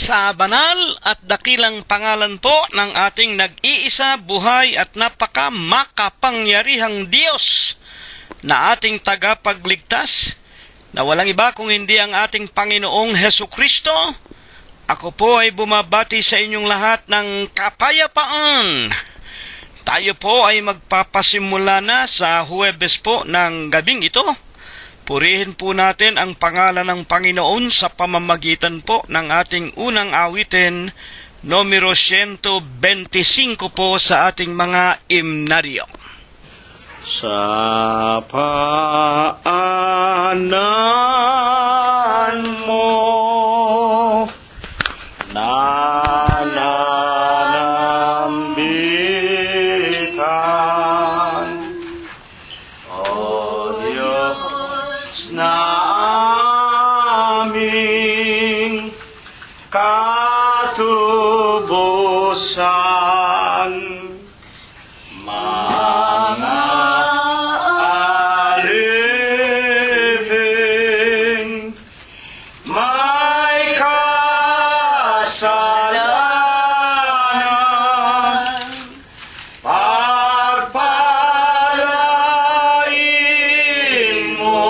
Sa banal at dakilang pangalan po ng ating nag-iisa, buhay at napaka-makapangyarihang Diyos na ating tagapagligtas, na walang iba kung hindi ang ating Panginoong Hesukristo, ako po ay bumabati sa inyong lahat ng kapayapaan. Tayo po ay magpapasimula na sa Huwebes po ng gabing ito. Purihin po natin ang pangalan ng Panginoon sa pamamagitan po ng ating unang awitin, numero 125 po sa ating mga imnaryo. Sa paanan mo nananambikan, O Diyos na aming katubusan, mga alipin may kasalanan, pagpalain mo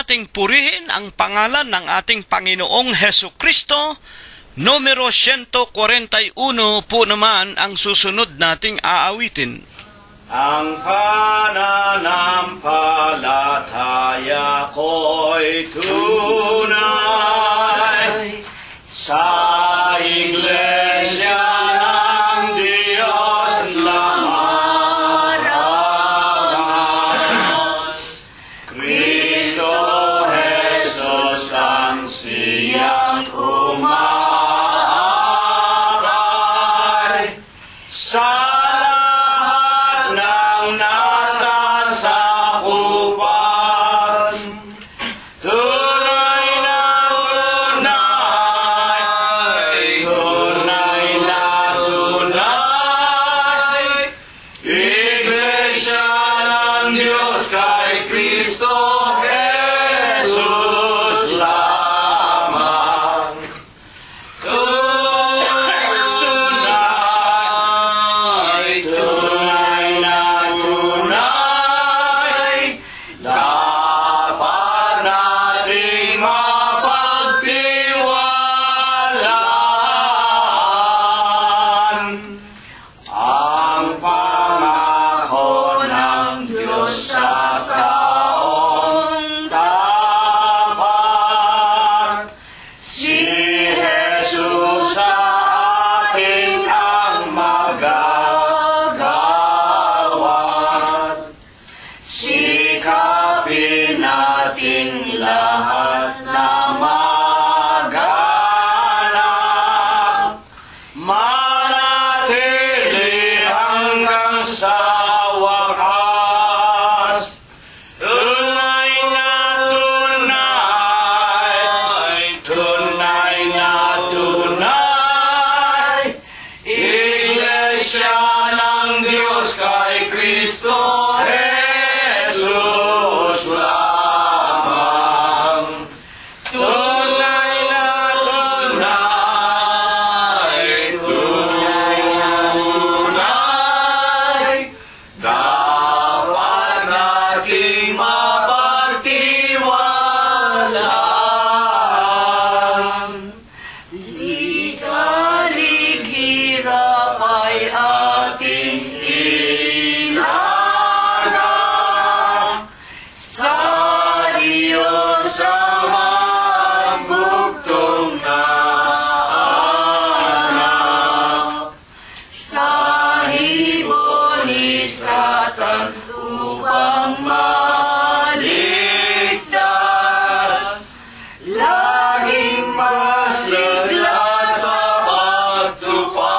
nating purihin ang pangalan ng ating Panginoong Hesu Kristo. Numero 141 po naman ang susunod nating aawitin. Ang pananampalataya ko'y tunay sa Iglesia ng Diyos lamang. Kristo Jesus ang siyang umaakay sa lahat ng nasasakupan. Tunay na tunay, Iglesia ng Diyos kay Kristo Jesus lamang. Tunay na tunay, dapat nating mapagtiwalaan ang pangako ng Diyos sa taong tapat. Si Jesus sa atin ang magagawad. Sikapin natin lahat na maganap, manatili hanggang sa wakas. Tunay na tunay, Iglesia ng Diyos kay Kristo Jesus lamang. Tunay na tunay, dapat nating mapagtiwalaan. Ligalig-hirap ay ating ilaga sa Diyos Amang bugtong na anak. Sa hibon ni Satan upang maligtas, laging masigla sa pagtupad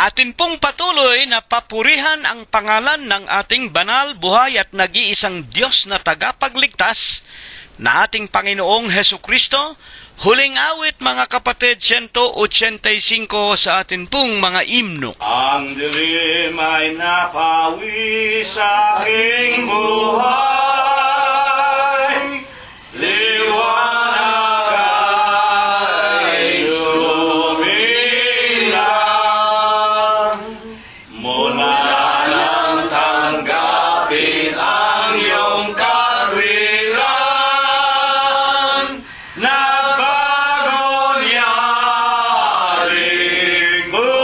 Atin pong patuloy na papurihan ang pangalan ng ating banal, buhay at nag-iisang Diyos na tagapagligtas na ating Panginoong Hesu Kristo. Huling awit, mga kapatid, 185 sa atin pong mga imno. Ang dilim ay napawi sa aking buhay, liwanag ay sumilang, mula nang tanggapin ang iyong katwiran, nagbago niyaring buhay.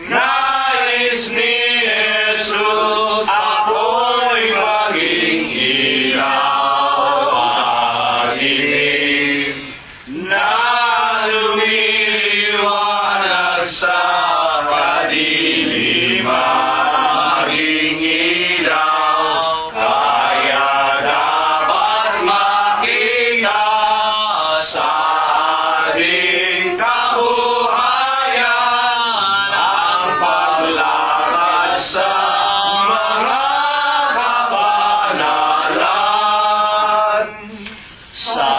Nais ni Jesus ako'y maging ilaw sa dilim na lumiliwanag sa kadiliman, maging ilaw. Kaya dapat makita sa ating kabuhayan ang paglakad sa mga kabanalan. Sa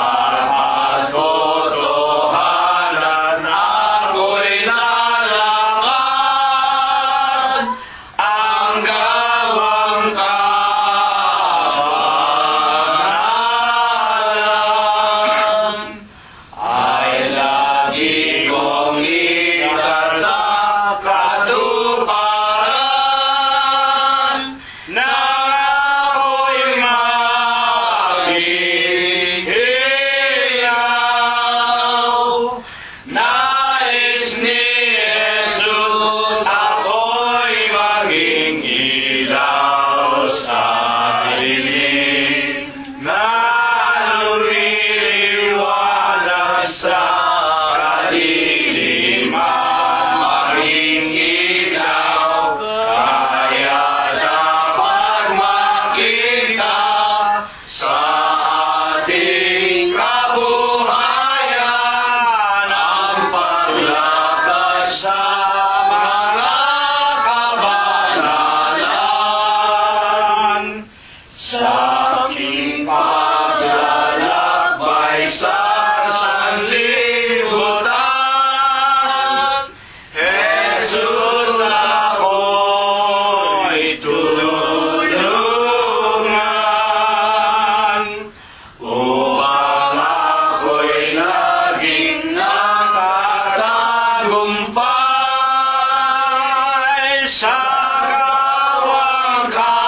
katotohanan ako'y lalakad, ang gawang kabanalan ay lagi kong isa sa katuparan, na ako'y maging ilaw. Nais ni Jesus ako'y maging ilaw sa dilim na lumiliwanag sa kadiliman, maging ilaw. Kaya dapat makita sa ating kabuhayan ang paglakad sa mga kabanalan. Sa aking paglalakbay sa sanlibutan, Jesus ako'y tulungan, upang ako'y naging nakatagumpay sa gawang kabanalan.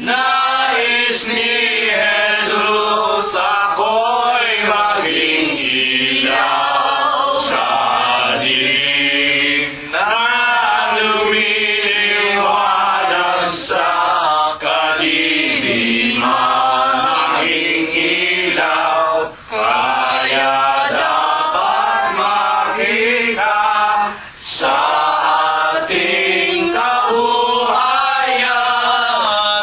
Nais ni Jesus ako'y maging ilaw sa dilim na lumiliwanag sa kadiliman, maging ilaw. Kaya dapat makita sa ating kabuhayan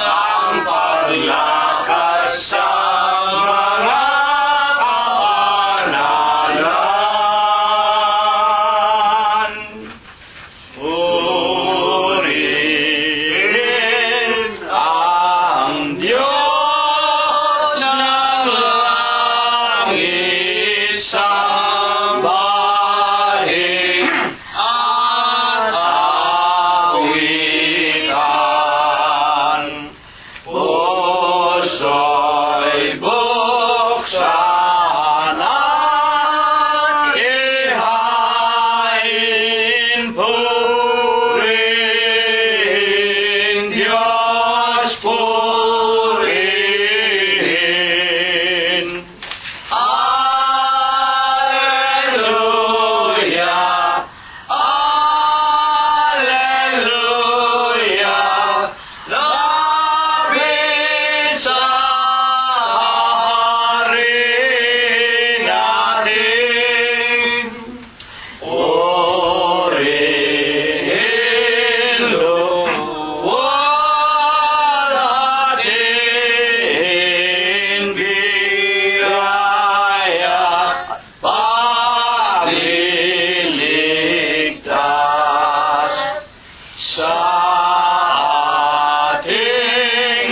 ang paglakad sa mga kabanalan. Purihin ang Diyos ng langit, sambahin at awitan. Puso'y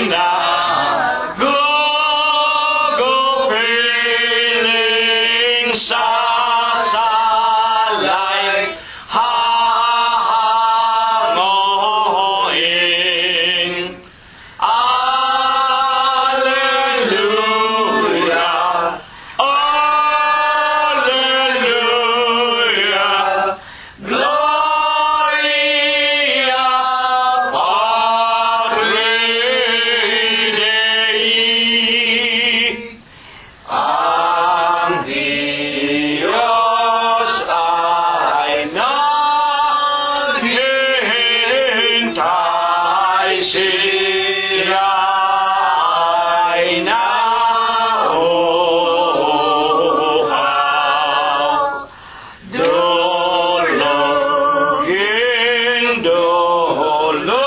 na gugupiling sa salay hahangoin. Alleluia, Alleluia, Gloria Patri Dei. Ang Diyos ay naghihintay, siya ay nauuhaw. Dulugin, dulugin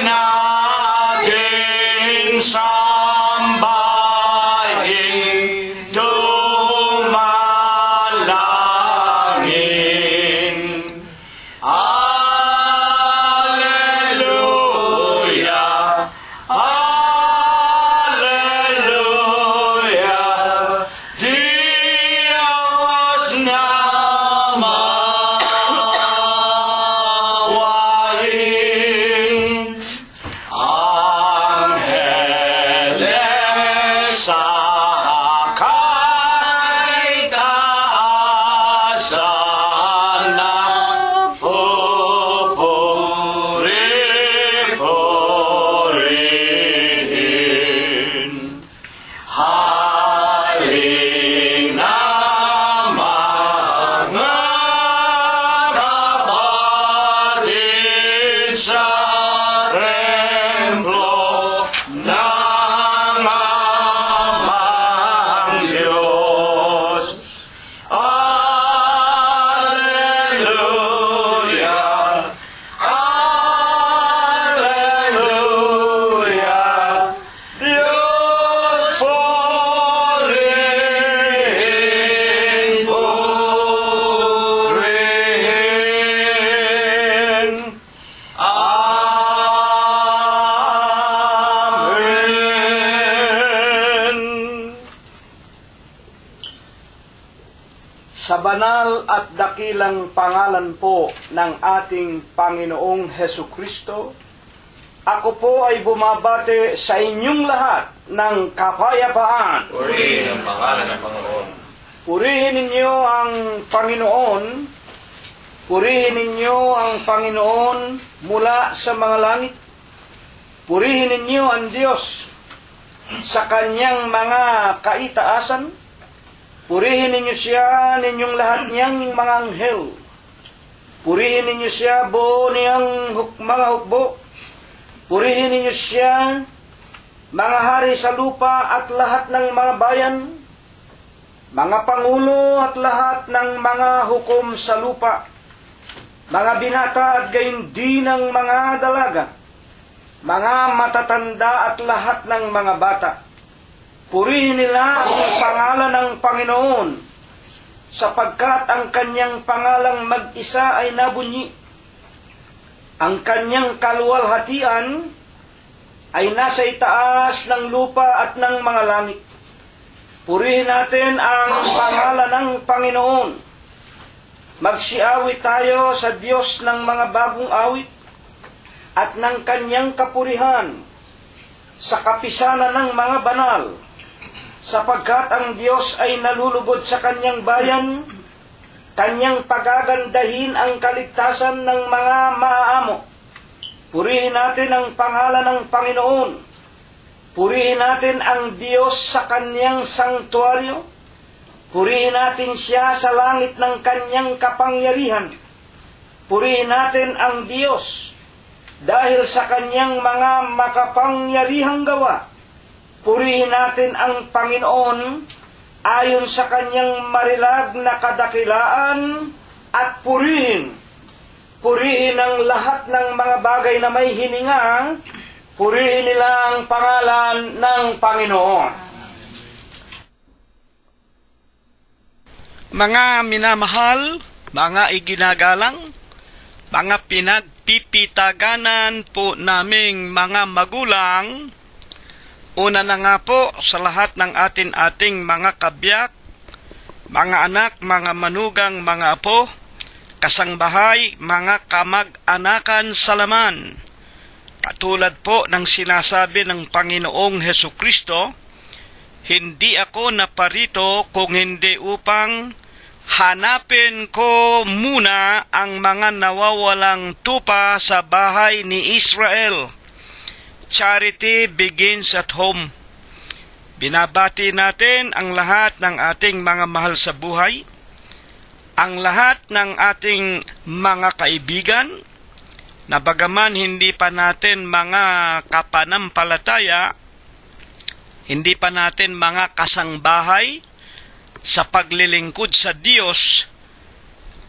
natin, sambahin, dumalangin. Alleluia, Alleluia, Diyos namawain. Angeles sa kay taasan na pupuri-purihin. Halina mga kapatid sa templo ng amang Diyos. Alleluia, Alleluia, Diyos purihin. Amen. Sa banal at dakilang pangalan po ng ating Panginoong Hesu Kristo, ako po ay bumabati sa inyong lahat ng kapayapaan. Purihin ang pangalan ng Panginoon. Purihin ninyo ang Panginoon. Purihin ninyo ang Panginoon mula sa mga langit. Purihin ninyo ang Diyos sa kanyang mga kaitaasan. Purihin ninyo siya ninyong lahat niyang mga anghel. Purihin ninyo siya buo niyang mga hukbo. Purihin ninyo siya mga hari sa lupa at lahat ng mga bayan, mga pangulo at lahat ng mga hukom sa lupa, mga binata at gayon din ng mga dalaga, mga matatanda at lahat ng mga bata. Purihin nila ang pangalan ng Panginoon, sapagkat ang kanyang pangalang mag-isa ay nabunyi. Ang kanyang kaluwalhatian ay nasa itaas ng lupa at ng mga langit. Purihin natin ang pangalan ng Panginoon. Magsiawit tayo sa Diyos ng mga bagong awit at ng kanyang kapurihan sa kapisanan ng mga banal, sapagkat ang Diyos ay nalulugod sa kanyang bayan, kanyang pagagandahin ang kaligtasan ng mga maaamo. Purihin natin ang pangalan ng Panginoon. Purihin natin ang Diyos sa kanyang sanktuaryo. Purihin natin siya sa langit ng kanyang kapangyarihan. Purihin natin ang Diyos dahil sa kanyang mga makapangyarihang gawa. Purihin natin ang Panginoon ayon sa kanyang marilag na kadakilaan at purihin ang lahat ng mga bagay na may hininga. Purihin nila ang pangalan ng Panginoon. Mga minamahal, mga iginagalang, mga pipitaganan po naming mga magulang, una na nga po sa lahat ng ating mga kabiyak, mga anak, mga manugang, mga apo, kasangbahay, mga kamag-anakan sa laman. Katulad po ng sinasabi ng Panginoong Hesukristo, hindi ako naparito kung hindi upang hanapin ko muna ang mga nawawalang tupa sa bahay ni Israel. Charity begins at home. Binabati natin ang lahat ng ating mga mahal sa buhay, ang lahat ng ating mga kaibigan, na bagaman hindi pa natin mga kapanampalataya, hindi pa natin mga kasangbahay sa paglilingkod sa Diyos,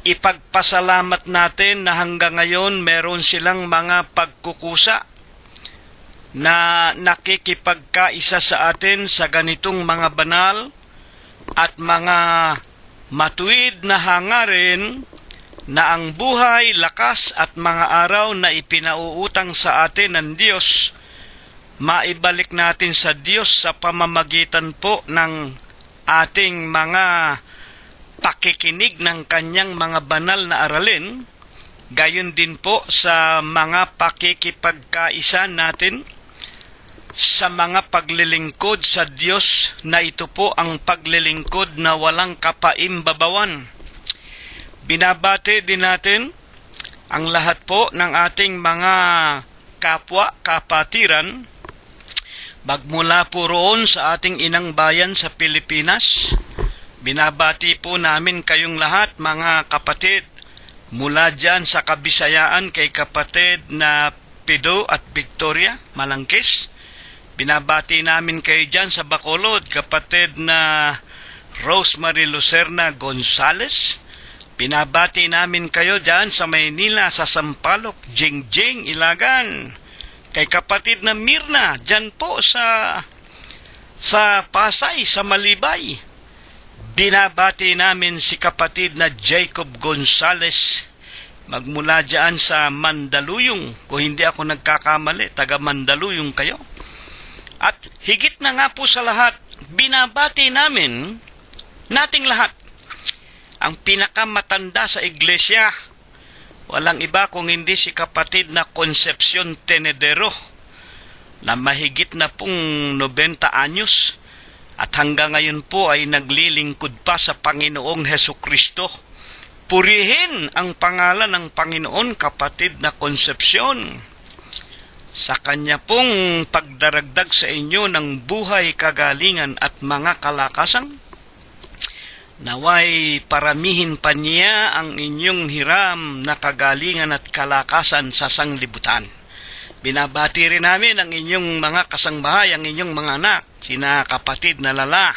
ipagpasalamat natin na hanggang ngayon meron silang mga pagkukusa na nakikipagkaisa sa atin sa ganitong mga banal at mga matuwid na hangarin na ang buhay, lakas at mga araw na ipinauutang sa atin ng Diyos, maibalik natin sa Diyos sa pamamagitan po ng ating mga pakikinig ng kanyang mga banal na aralin, gayon din po sa mga pakikipagkaisa natin sa mga paglilingkod sa Diyos, na ito po ang paglilingkod na walang kapaimbabawan. Binabati din natin ang lahat po ng ating mga kapwa-kapatiran, magmula po roon sa ating inang bayan sa Pilipinas. Binabati po namin kayong lahat, mga kapatid, mula dyan sa Kabisayaan kay kapatid na Pido at Victoria Malangkis. Binabati namin kayo dyan sa Bacolod, kapatid na Rosemary Lucerna Gonzales. Binabati namin kayo dyan sa Maynila, sa Sampaloc, Jingjing, Ilagan, kay kapatid na Mirna, dyan po sa Pasay, sa Malibay. Binabati namin si kapatid na Jacob Gonzales, magmula dyan sa Mandaluyong, kung hindi ako nagkakamali, taga Mandaluyong kayo. At higit na nga po sa lahat, binabati nating lahat, ang pinakamatanda sa iglesia, walang iba kung hindi si kapatid na Concepcion Tenedero, na mahigit na pong 90 anyos at hanggang ngayon po ay naglilingkod pa sa Panginoong Hesukristo. Purihin ang pangalan ng Panginoon, kapatid na Concepcion, sa kanya pong pagdaragdag sa inyo ng buhay, kagalingan at mga kalakasan. Naway paramihin pa niya ang inyong hiram na kagalingan at kalakasan sa sanglibutan. Binabati rin namin ang inyong mga kasangbahay, ang inyong mga anak, sina kapatid na Lala,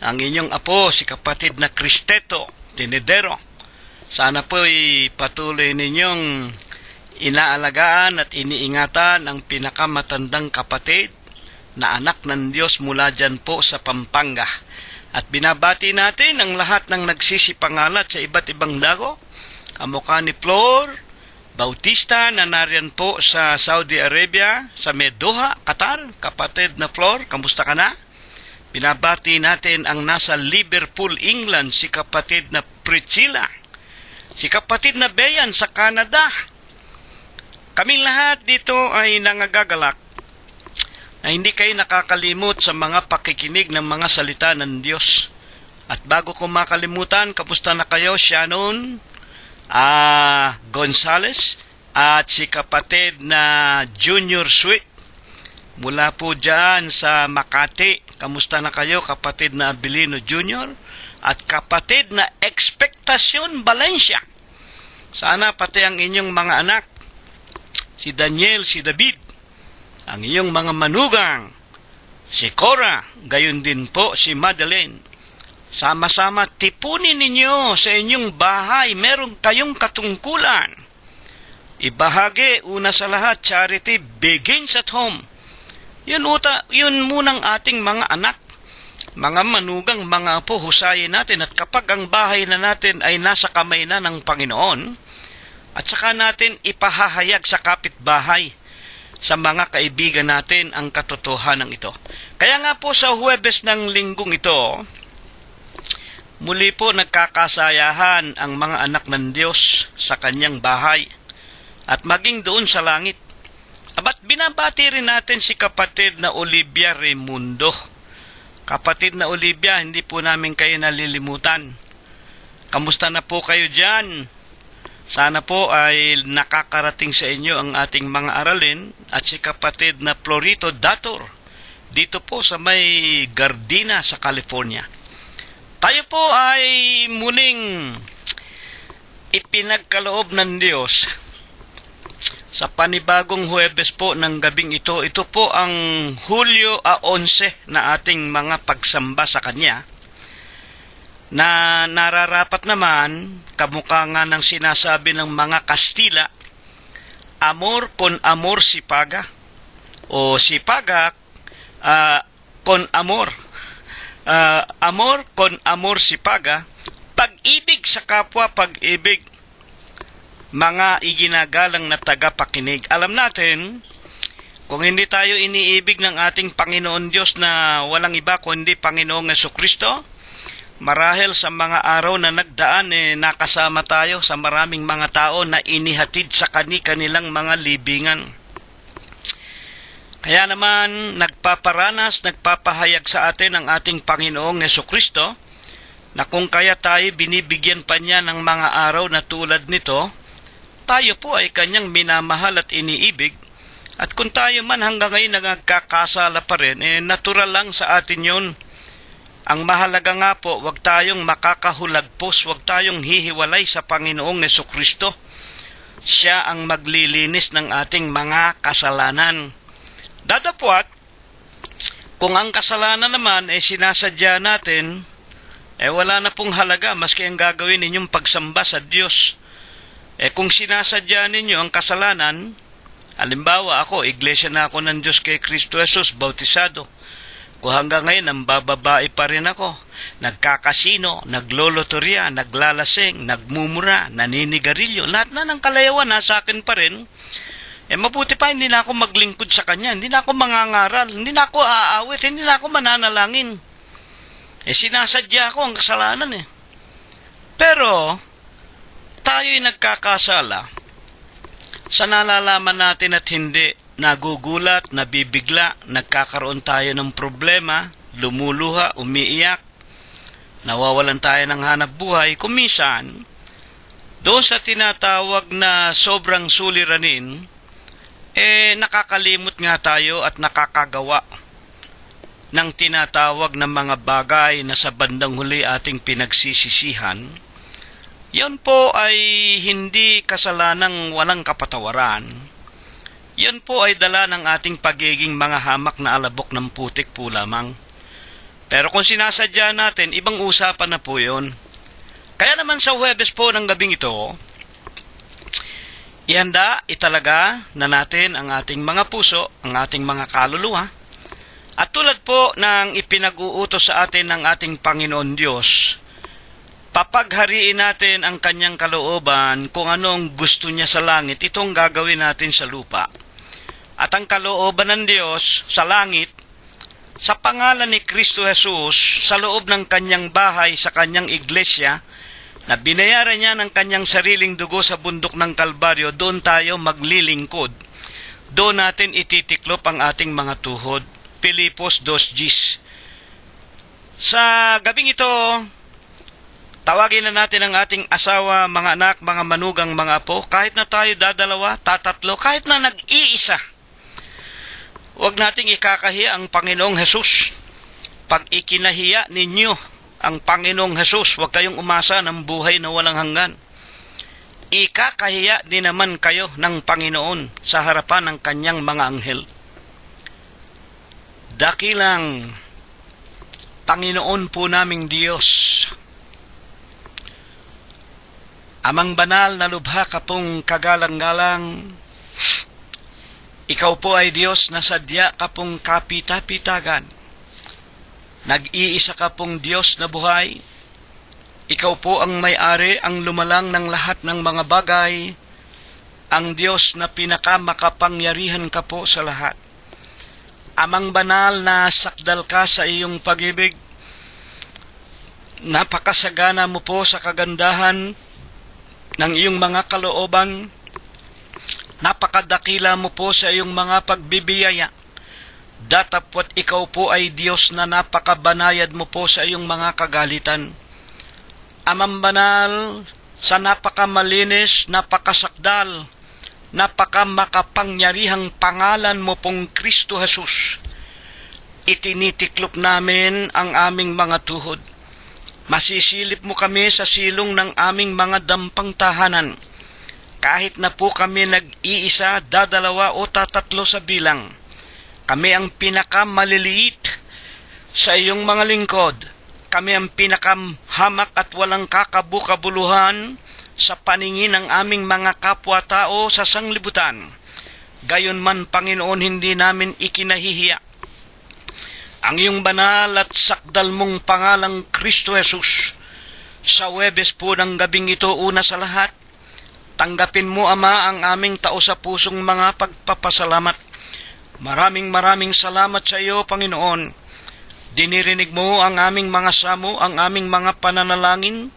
ang inyong apo, si kapatid na Cristeto Tenedero. Sana po'y patuloy ninyong inaalagaan at iniingatan ang pinakamatandang kapatid na anak ng Diyos mula dyan po sa Pampanga. At binabati natin ang lahat ng nagsisipangalat sa iba't ibang dago, kamukha ni Flor Bautista na nariyan po sa Saudi Arabia, sa Doha, Qatar. Kapatid na Flor, kamusta ka na? Binabati natin ang nasa Liverpool, England, si kapatid na Priscilla, si kapatid na Beyan sa Canada. Kaming lahat dito ay nangagagalak na hindi kayo nakakalimot sa mga pakikinig ng mga salita ng Diyos. At bago ko makalimutan, kamusta na kayo, Shannon Gonzales at si kapatid na Junior Sweet mula po dyan sa Makati. Kamusta na kayo, kapatid na Abilino Junior at kapatid na Expectacion Valencia. Sana pati ang inyong mga anak, si Daniel, si David, ang iyong mga manugang, si Cora, gayon din po si Madeleine. Sama-sama tipunin ninyo sa inyong bahay, meron kayong katungkulan. Ibahagi, una sa lahat, charity begins at home. Yun munang ating mga anak, mga manugang, mga apo, husayin natin. At kapag ang bahay na natin ay nasa kamay na ng Panginoon, At saka natin ipahahayag sa kapitbahay, sa mga kaibigan natin ang katotohanan ito. Kaya nga po sa Huwebes ng linggong ito, muli po nagkakasayahan ang mga anak ng Diyos sa kanyang bahay at maging doon sa langit. Abat binabati rin natin si kapatid na Olivia Raimundo. Kapatid na Olivia, hindi po namin kayo nalilimutan. Kamusta na po kayo dyan? Sana po ay nakakarating sa inyo ang ating mga aralin at si kapatid na Florito Dator dito po sa may Gardena sa California. Tayo po ay muling ipinagkaloob ng Diyos sa panibagong Huwebes po ng gabing ito. Ito po ang Hulyo 11 na ating mga pagsamba sa Kanya, na nararapat naman, kamukha nga ng sinasabi ng mga Kastila, amor con amor si paga, o si paga con amor. Amor con amor si paga, pag-ibig sa kapwa, pag-ibig, mga iginagalang na tagapakinig. Alam natin, kung hindi tayo iniibig ng ating Panginoon Diyos na walang iba kundi Panginoong Jesucristo, marahil sa mga araw na nagdaan, nakasama tayo sa maraming mga tao na inihatid sa kanilang mga libingan. Kaya naman, nagpapahayag sa atin ang ating Panginoong Jesucristo na kung kaya tayo binibigyan pa niya ng mga araw na tulad nito, tayo po ay kanyang minamahal at iniibig. At kung tayo man hanggang ngayon nagkakasala pa rin, natural lang sa atin yun. Ang mahalaga nga po, huwag tayong makakahulagpos, huwag tayong hihiwalay sa Panginoong Jesucristo. Siya ang maglilinis ng ating mga kasalanan. Dadapwat, kung ang kasalanan naman sinasadya natin, wala na pong halaga maski ang gagawin ninyong pagsamba sa Diyos. Kung sinasadya ninyo ang kasalanan, halimbawa ako, iglesia na ako ng Diyos kay Kristo Jesus, bautisado. Kung hanggang ngayon, ang bababae pa rin ako, nagkakasino, naglolotorya, naglalasing, nagmumura, naninigarilyo, lahat na ng kalayawan nasa akin pa rin, mabuti pa hindi na ako maglingkod sa Kanya, hindi na ako mangangaral, hindi na ako aawit, hindi na ako mananalangin. Sinasadya ko ang kasalanan Pero, tayo'y nagkakasala sa nalalaman natin at hindi. Nagugulat, nabibigla, nagkakaroon tayo ng problema, lumuluha, umiiyak, nawawalan tayo ng hanap buhay. Kumisan, doon sa tinatawag na sobrang suliranin, nakakalimot nga tayo at nakakagawa ng tinatawag na mga bagay na sa bandang huli ating pinagsisisihan. Yan po ay hindi kasalanang walang kapatawaran. Yan po ay dala ng ating pagiging mga hamak na alabok ng putik po lamang. Pero kung sinasadya natin, ibang usapan na po yun. Kaya naman sa Huwebes po ng gabing ito, ihanda, italaga na natin ang ating mga puso, ang ating mga kaluluwa. At tulad po ng ipinag-uutos sa atin ng ating Panginoon Diyos, papaghariin natin ang kanyang kalooban kung anong gusto niya sa langit, itong gagawin natin sa lupa. At ang kalooban ng Diyos sa langit, sa pangalan ni Kristo Jesus, sa loob ng kanyang bahay, sa kanyang iglesia, na binayaran niya ng kanyang sariling dugo sa bundok ng Kalbaryo, doon tayo maglilingkod. Doon natin ititiklop ang ating mga tuhod. Pilipos 2:10. Sa gabing ito, tawagin na natin ang ating asawa, mga anak, mga manugang, mga apo, kahit na tayo dadalawa, tatatlo, kahit na nag-iisa. Huwag nating ikakahiya ang Panginoong Hesus. Pag ikinahiya ninyo ang Panginoong Hesus, huwag kayong umasa ng buhay na walang hanggan. Ikakahiya din naman kayo ng Panginoon sa harapan ng kanyang mga anghel. Dakilang Panginoon po naming Diyos, Amang banal na lubha ka pong kagalang-galang, ikaw po ay Diyos na sadya ka pong kapita-pitagan. Nag-iisa ka pong Diyos na buhay. Ikaw po ang may-ari, ang lumalang ng lahat ng mga bagay ang Diyos na pinakamakapangyarihan ka po sa lahat. Amang banal na sakdal ka sa iyong pag-ibig. Napakasagana mo po sa kagandahan ng iyong mga kalooban. Napakadakila mo po sa iyong mga pagbibiyaya. Datapwat ikaw po ay Diyos na napakabanayad mo po sa iyong mga kagalitan. Amang banal, sa napakamalinis, napakasakdal, napakamakapangyarihang pangalan mo pong Kristo Jesus, itinitiklop namin ang aming mga tuhod. Masisilip mo kami sa silong ng aming mga dampang tahanan. Kahit na po kami nag-iisa, dadalawa o tatatlo sa bilang, kami ang pinakamaliliit sa iyong mga lingkod. Kami ang pinakahamak at walang kakabukabuluhan sa paningin ng aming mga kapwa-tao sa sanglibutan. Gayon man, Panginoon, hindi namin ikinahihiya ang iyong banal at sakdal mong pangalang Kristo Jesus. Sa Huwebes po ng gabing ito, una sa lahat, tanggapin mo, Ama, ang aming tao sa pusong mga pagpapasalamat. Maraming salamat sa iyo, Panginoon. Dinirinig mo ang aming mga samo, ang aming mga pananalangin.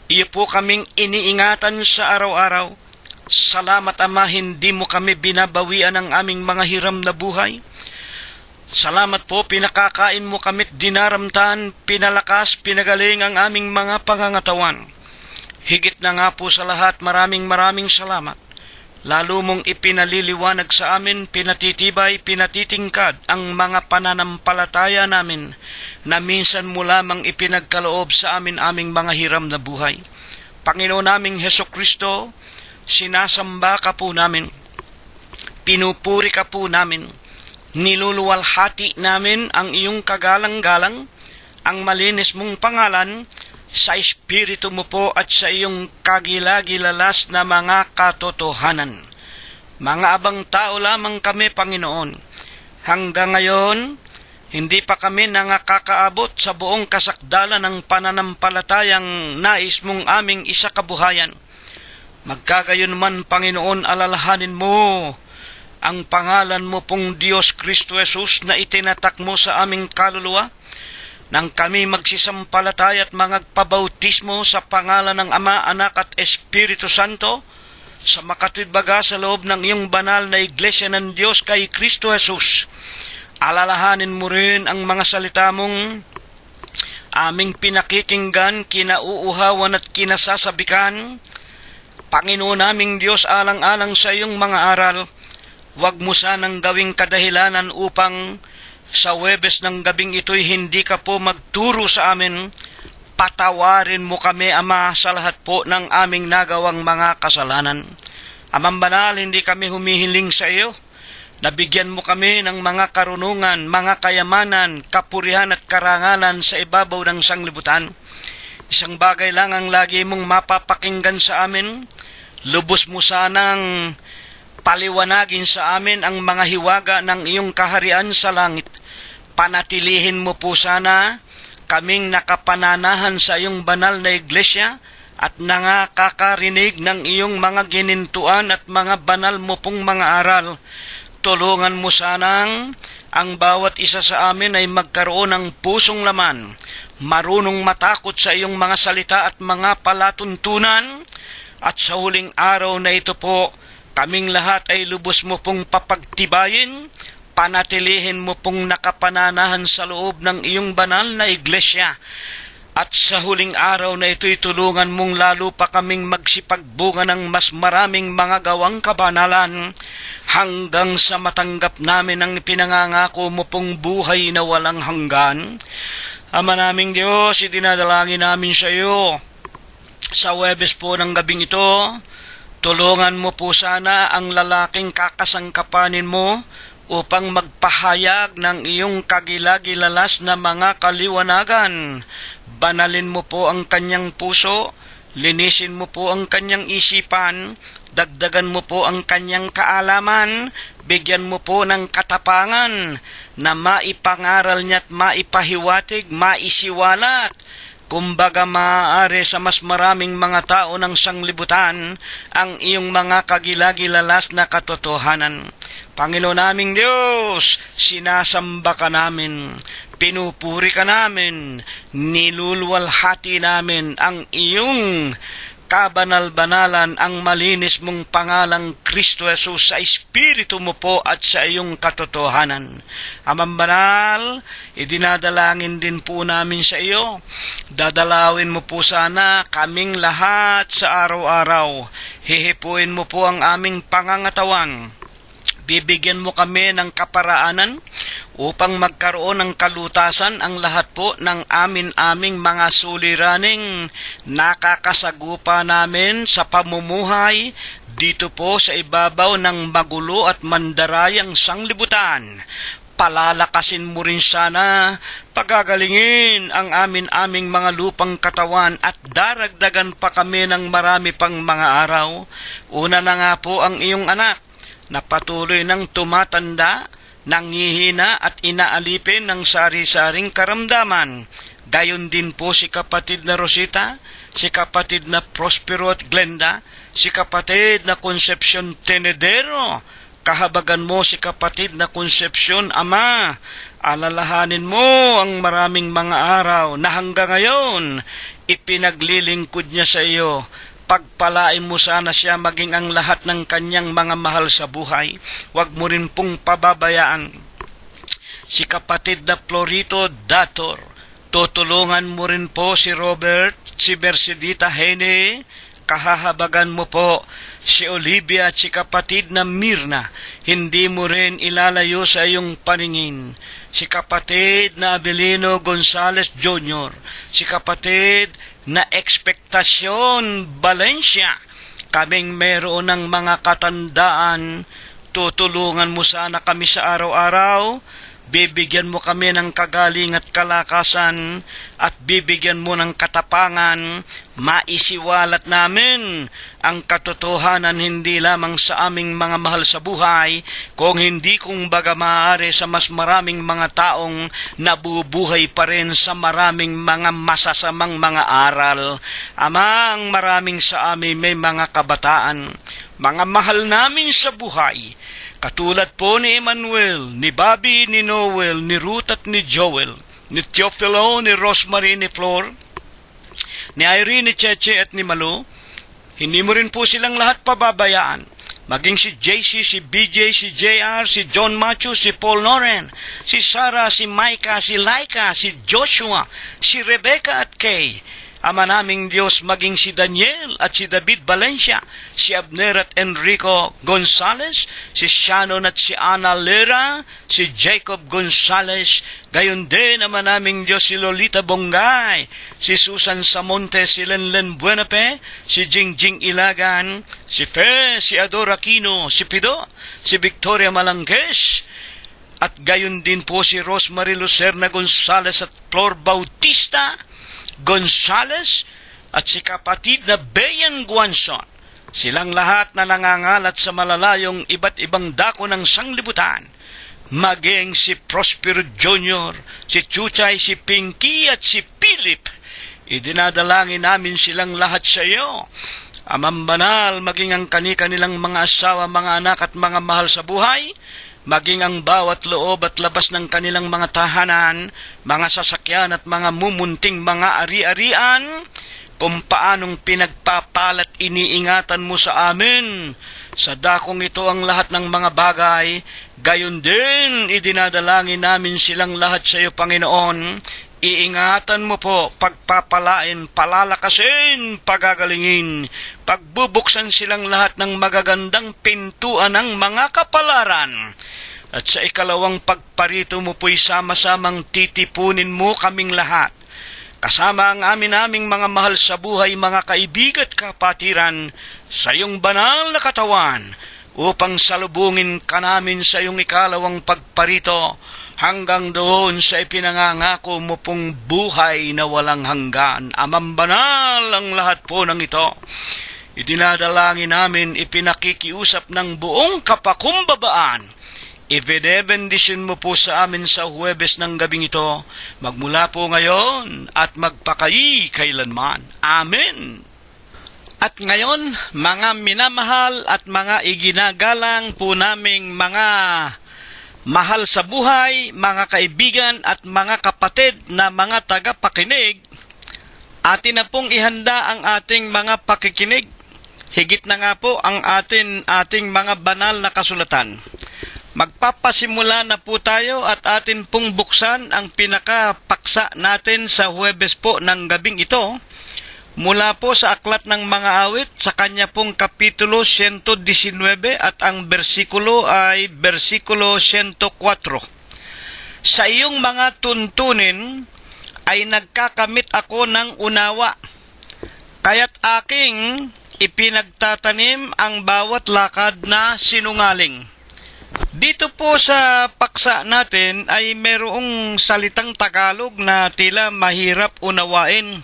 Iyo po kaming iniingatan sa araw-araw. Salamat, Ama, hindi mo kami binabawian ng aming mga hiram na buhay. Salamat po, pinakakain mo kami't dinaramtan, pinalakas, pinagaling ang aming mga pangangatawan. Higit na nga po sa lahat, maraming salamat. Lalo mong ipinaliliwanag sa amin, pinatitibay, pinatitingkad ang mga pananampalataya namin na minsan mo lamang ipinagkaloob sa amin aming mga hiram na buhay. Panginoon naming Hesukristo, sinasamba ka po namin, pinupuri ka po namin, niluluwalhati namin ang iyong kagalang-galang, ang malinis mong pangalan, sa Espiritu mo po at sa iyong kagilagilalas na mga katotohanan. Mga abang tao lamang kami, Panginoon. Hanggang ngayon, hindi pa kami nakakaabot sa buong kasakdalan ng pananampalatayang nais mong aming isakabuhayan. Magkagayon man, Panginoon, alalahanin mo ang pangalan mo pong Diyos Kristo Jesus na itinatak mo sa aming kaluluwa, nang kami magsisampalataya at magpabautismo sa pangalan ng Ama, Anak at Espiritu Santo, sa makatwidbaga sa loob ng iyong banal na Iglesia ng Diyos kay Kristo Jesus. Alalahanin mo rin ang mga salita mong aming pinakikinggan, kinauuhawan at kinasasabikan. Panginoon naming Diyos, alang-alang sa iyong mga aral, huwag mo sanang gawing kadahilanan upang sa Huwebes ng gabing ito'y hindi ka po magturo sa amin. Patawarin mo kami, Ama, sa lahat po ng aming nagawang mga kasalanan. Amang banal, hindi kami humihiling sa iyo. Nabigyan mo kami ng mga karunungan, mga kayamanan, kapurihan at karangalan sa ibabaw ng sanglibutan. Isang bagay lang ang lagi mong mapapakinggan sa amin. Lubos mo sanang paliwanagin sa amin ang mga hiwaga ng iyong kaharian sa langit. Panatilihin mo po sana kaming nakapananahan sa iyong banal na iglesia at nakakarinig ng iyong mga ginintuan at mga banal mo pong mga aral. Tulungan mo sanang ang bawat isa sa amin ay magkaroon ng pusong laman, marunong matakot sa iyong mga salita at mga palatuntunan, at sa huling araw na ito po, kaming lahat ay lubos mo pong papagtibayin, panatilihin mo pong nakapananahan sa loob ng iyong banal na iglesia. At sa huling araw na ito'y tulungan mong lalo pa kaming magsipagbunga ng mas maraming mga gawang kabanalan hanggang sa matanggap namin ang pinangangako mo pong buhay na walang hanggan. Ama naming Diyos, itinadalangin namin sa iyo. Sa Huwebes po ng gabing ito, tulungan mo po sana ang lalaking kakasangkapanin mo upang magpahayag ng iyong kagilagilalas na mga kaliwanagan. Banalin mo po ang kanyang puso, linisin mo po ang kanyang isipan, dagdagan mo po ang kanyang kaalaman, bigyan mo po ng katapangan na maipangaral niya at maipahiwatig, maisiwalat Kumbaga maaari sa mas maraming mga tao ng sanglibutan ang iyong mga kagilagilalas na katotohanan. Panginoon naming Diyos, sinasamba ka namin, pinupuri ka namin, niluluwalhati namin ang iyong kabanal-banalan, ang malinis mong pangalang Kristo Jesus sa Espiritu mo po at sa iyong katotohanan. Amang banal, idinadalangin din po namin sa iyo. Dadalawin mo po sana kaming lahat sa araw-araw. Hihipuin mo po ang aming pangangatawan. Bibigyan mo kami ng kaparaanan upang magkaroon ng kalutasan ang lahat po ng aming mga suliraning nakakasagupa namin sa pamumuhay dito po sa ibabaw ng magulo at mandarayang sanglibutan. Palalakasin mo rin sana, pagagalingin ang aming mga lupang katawan at daragdagan pa kami ng marami pang mga araw. Una na nga po ang iyong anak na patuloy ng tumatanda, nangihina at inaalipin ng sari-saring karamdaman. Gayon din po si kapatid na Rosita, si kapatid na Prospero at Glenda, si kapatid na Concepcion Tenedero. Kahabagan mo si kapatid na Concepcion, Ama. Alalahanin mo ang maraming mga araw na hanggang ngayon ipinaglilingkod niya sa iyo. Pagpalain mo sana siya maging ang lahat ng kanyang mga mahal sa buhay. Huwag mo rin pong pababayaan si kapatid na Florito Dator. Tutulungan mo rin po si Robert, si Mercedita Hene. Kahahabagan mo po si Olivia at si kapatid na Mirna. Hindi mo rin ilalayo sa iyong paningin si kapatid na Abelino Gonzales Jr., si kapatid na Expectacion Valencia. Kaming meron ng mga katandaan, tutulungan mo sana kami sa araw-araw, bibigyan mo kami ng kagaling at kalakasan, at bibigyan mo ng katapangan, maisiwalat namin ang katotohanan hindi lamang sa aming mga mahal sa buhay, kung hindi kung baga maaari sa mas maraming mga taong nabubuhay pa rin sa maraming mga masasamang mga aral. Amang maraming sa amin may mga kabataan, mga mahal namin sa buhay, katulad po ni Emmanuel, ni Bobby, ni Noel, ni Ruth at ni Joel, ni Teofilo, ni Rosemary, ni Flor, ni Irene, ni Cheche at ni Malu. Hindi mo rin po silang lahat pababayaan. Maging si JC, si BJ, si JR, si John Matthew, si Paul Noren, si Sarah, si Micah, si Laika, si Joshua, si Rebecca at Kay. Ama naming Diyos, maging si Daniel at si David Valencia, si Abner at Enrico Gonzales, si Shannon at si Ana Lera, si Jacob Gonzales, gayon din, Ama naming Diyos, si Lolita Bongay, si Susan Samonte, si Lenlen Buenape, si Jingjing Ilagan, si Fe, si Ador Aquino, si Pido, si Victoria Malangges, at gayon din po si Rosemary Lucerna Gonzales at Flor Bautista Gonzales at si kapatid na Bayan Guanson. Silang lahat na nangangalat sa malalayong iba't ibang dako ng sanglibutan. Maging si Prospero Jr., si Chuchay, si Pinky at si Philip. Idinadalangin namin silang lahat sa iyo. Amang banal, maging ang kani-kanilang mga asawa, mga anak at mga mahal sa buhay, maging ang bawat loob at labas ng kanilang mga tahanan, mga sasakyan at mga mumunting mga ari-arian, kung paanong pinagpapalat iniingatan mo sa amin. Sa dakong ito ang lahat ng mga bagay, gayon din idinadalangin namin silang lahat sa iyo, Panginoon. Iingatan mo po, pagpapalain, palalakasin, pagagalingin, pagbubuksan silang lahat ng magagandang pintuan ng mga kapalaran. At sa ikalawang pagparito mo po'y sama-samang titipunin mo kaming lahat, kasama ang aming mga mahal sa buhay, mga kaibigan at kapatiran, sa iyong banal na katawan, upang salubungin ka namin sa iyong ikalawang pagparito, hanggang doon sa ipinangangako mo pong buhay na walang hanggan. Amang banal ang lahat po ng ito. Idinadalangin namin, ipinakikiusap ng buong kapakumbabaan. ibinebendisyon mo po sa amin sa Huwebes ng gabing ito, magmula po ngayon at magpakailanman. Amen. At ngayon, mga minamahal at mga iginagalang po naming mga mahal sa buhay, mga kaibigan at mga kapatid na mga tagapakinig, atin na pong ihanda ang ating mga pakikinig. Higit na nga po ang ating mga banal na kasulatan. Magpapasimula na po tayo at atin pong buksan ang pinakapaksa natin sa Huwebes po ng gabing ito. Mula po sa Aklat ng Mga Awit, sa kanya pong Kapitulo 119 at ang bersikulo ay bersikulo 104. Sa iyong mga tuntunin ay nagkakamit ako ng unawa, kaya't aking ipinagtatanim ang bawat lakad na sinungaling. Dito po sa paksa natin ay mayroong salitang Tagalog na tila mahirap unawain.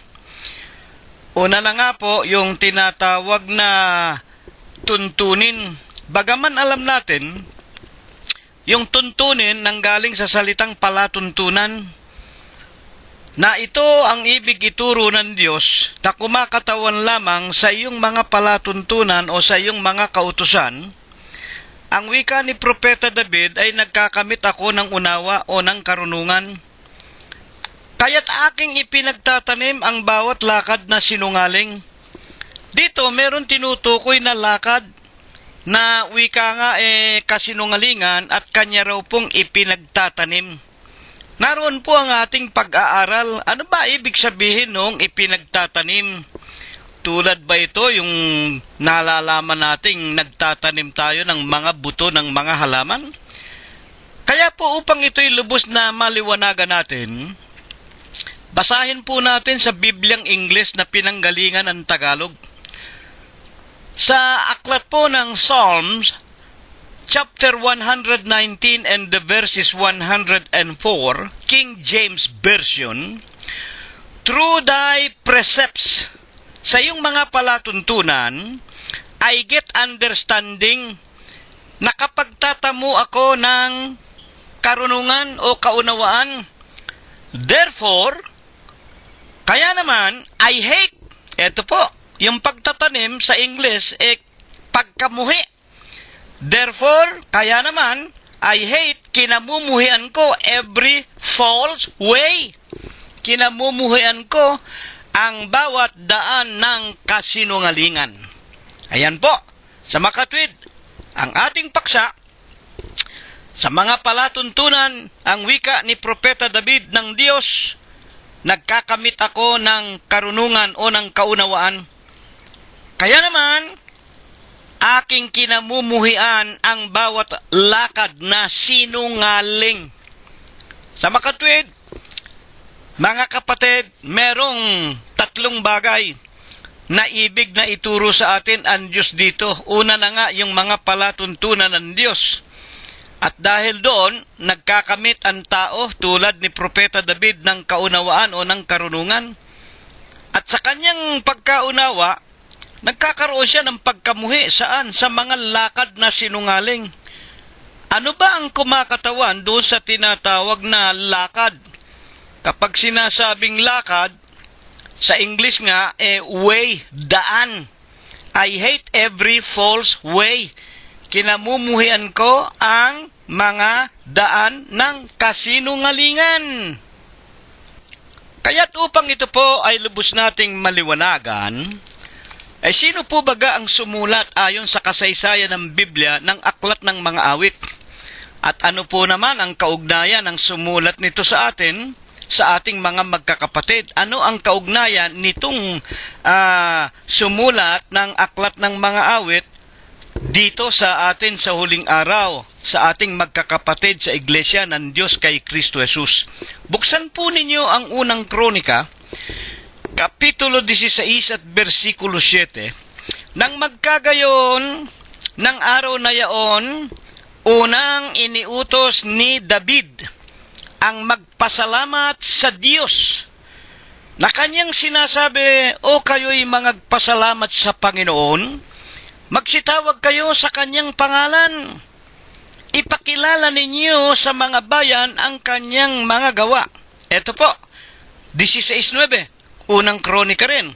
Una na nga po yung tinatawag na tuntunin. Bagaman alam natin, yung tuntunin nanggaling sa salitang palatuntunan, na ito ang ibig ituro ng Diyos na kumakatawan lamang sa iyong mga palatuntunan o sa iyong mga kautusan. Ang wika ni Propeta David ay nagkakamit ako ng unawa o ng karunungan. Kaya't aking ipinagtatanim ang bawat lakad na sinungaling. Dito meron tinutukoy na lakad na wika nga kasinungalingan at kanya raw pong ipinagtatanim. Naroon po ang ating pag-aaral. Ano ba ibig sabihin nung ipinagtatanim? Tulad ba ito yung nalalaman nating nagtatanim tayo ng mga buto ng mga halaman? Kaya po upang ito'y lubos na maliwanagan natin, basahin po natin sa Bibliang Ingles na pinanggalingan ng Tagalog. Sa aklat po ng Psalms, chapter 119 and the verses 104, King James Version, through thy precepts, sa iyong mga palatuntunan, I get understanding, nakapagtatamo ako ng karunungan o kaunawaan. Therefore, kaya naman, I hate, eto po, yung pagtatanim sa English, pagkamuhi. Therefore, kaya naman, I hate, kinamumuhian ko every false way. Kinamumuhian ko ang bawat daan ng kasinungalingan. Ayan po, sa makatwid, ang ating paksa, sa mga palatuntunan, ang wika ni Propeta David ng Diyos, nagkakamit ako ng karunungan o ng kaunawaan. Kaya naman, aking kinamumuhian ang bawat lakad na sinungaling. Sa makatwid, mga kapatid, merong tatlong bagay na ibig na ituro sa atin ang Diyos dito. Una na nga yung mga palatuntunan ng Diyos. At dahil doon, nagkakamit ang tao tulad ni Propeta David ng kaunawaan o ng karunungan. At sa kanyang pagkaunawa, nagkakaroon siya ng pagkamuhi saan? Sa mga lakad na sinungaling. Ano ba ang kumakatawan doon sa tinatawag na lakad? Kapag sinasabing lakad, sa English nga, way, daan. I hate every false way. Kinamumuhian ko ang mga daan ng kasinungalingan. Kaya't upang ito po ay lubos nating maliwanagan, ay sino po baga ang sumulat ayon sa kasaysayan ng Biblia ng Aklat ng Mga Awit? At ano po naman ang kaugnayan ng sumulat nito sa atin, sa ating mga magkakapatid? Ano ang kaugnayan nitong sumulat ng Aklat ng Mga Awit dito sa atin sa huling araw, sa ating magkakapatid sa Iglesia ng Diyos kay Kristo Jesus? Buksan po ninyo ang unang Kronika, Kapitulo 16 at versikulo 7. Nang magkagayon ng araw na yaon, unang iniutos ni David ang magpasalamat sa Diyos, na kanyang sinasabi, o kayo'y magpasalamat sa Panginoon, magsitawag kayo sa kanyang pangalan. ipakilala ninyo sa mga bayan ang kanyang mga gawa. Ito po, 16:9, unang kronika rin.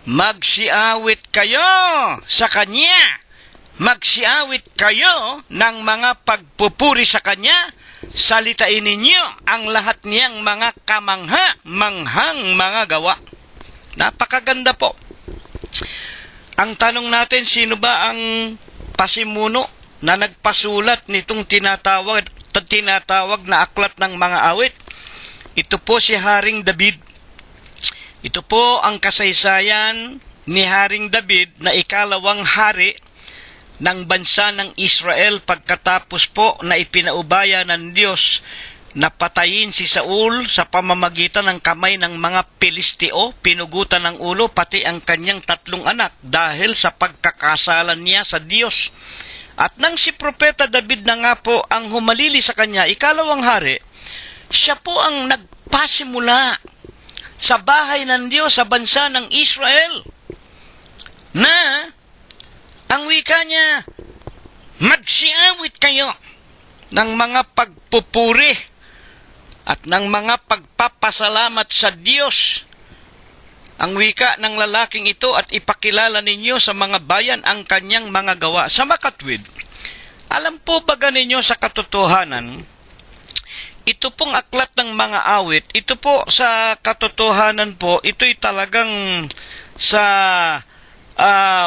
Magsiawit kayo sa kanya. Magsiawit kayo ng mga pagpupuri sa kanya. Salitain ninyo ang lahat niyang mga kamangha-manghang mga gawa. Napakaganda po. Ang tanong natin, sino ba ang pasimuno na nagpasulat nitong tinatawag na aklat ng mga awit? Ito po si Haring David. Ito po ang kasaysayan ni Haring David na ikalawang hari ng bansa ng Israel pagkatapos po na ipinaubaya ng Diyos na patayin si Saul sa pamamagitan ng kamay ng mga Pilisteo, pinugutan ng ulo pati ang kanyang 3 anak dahil sa pagkakasalan niya sa Diyos. At nang si Propeta David na nga po ang humalili sa kanya, ikalawang hari, siya po ang nagpasimula sa bahay ng Diyos sa bansa ng Israel na ang wika niya, magsiawit kayo ng mga pagpupuri at ng mga pagpapasalamat sa Diyos. Ang wika ng lalaking ito at ipakilala ninyo sa mga bayan ang kanyang mga gawa. Sa makatwid, alam po ba ninyo sa katotohanan, ito pong aklat ng mga awit, ito po sa katotohanan po, ito'y talagang sa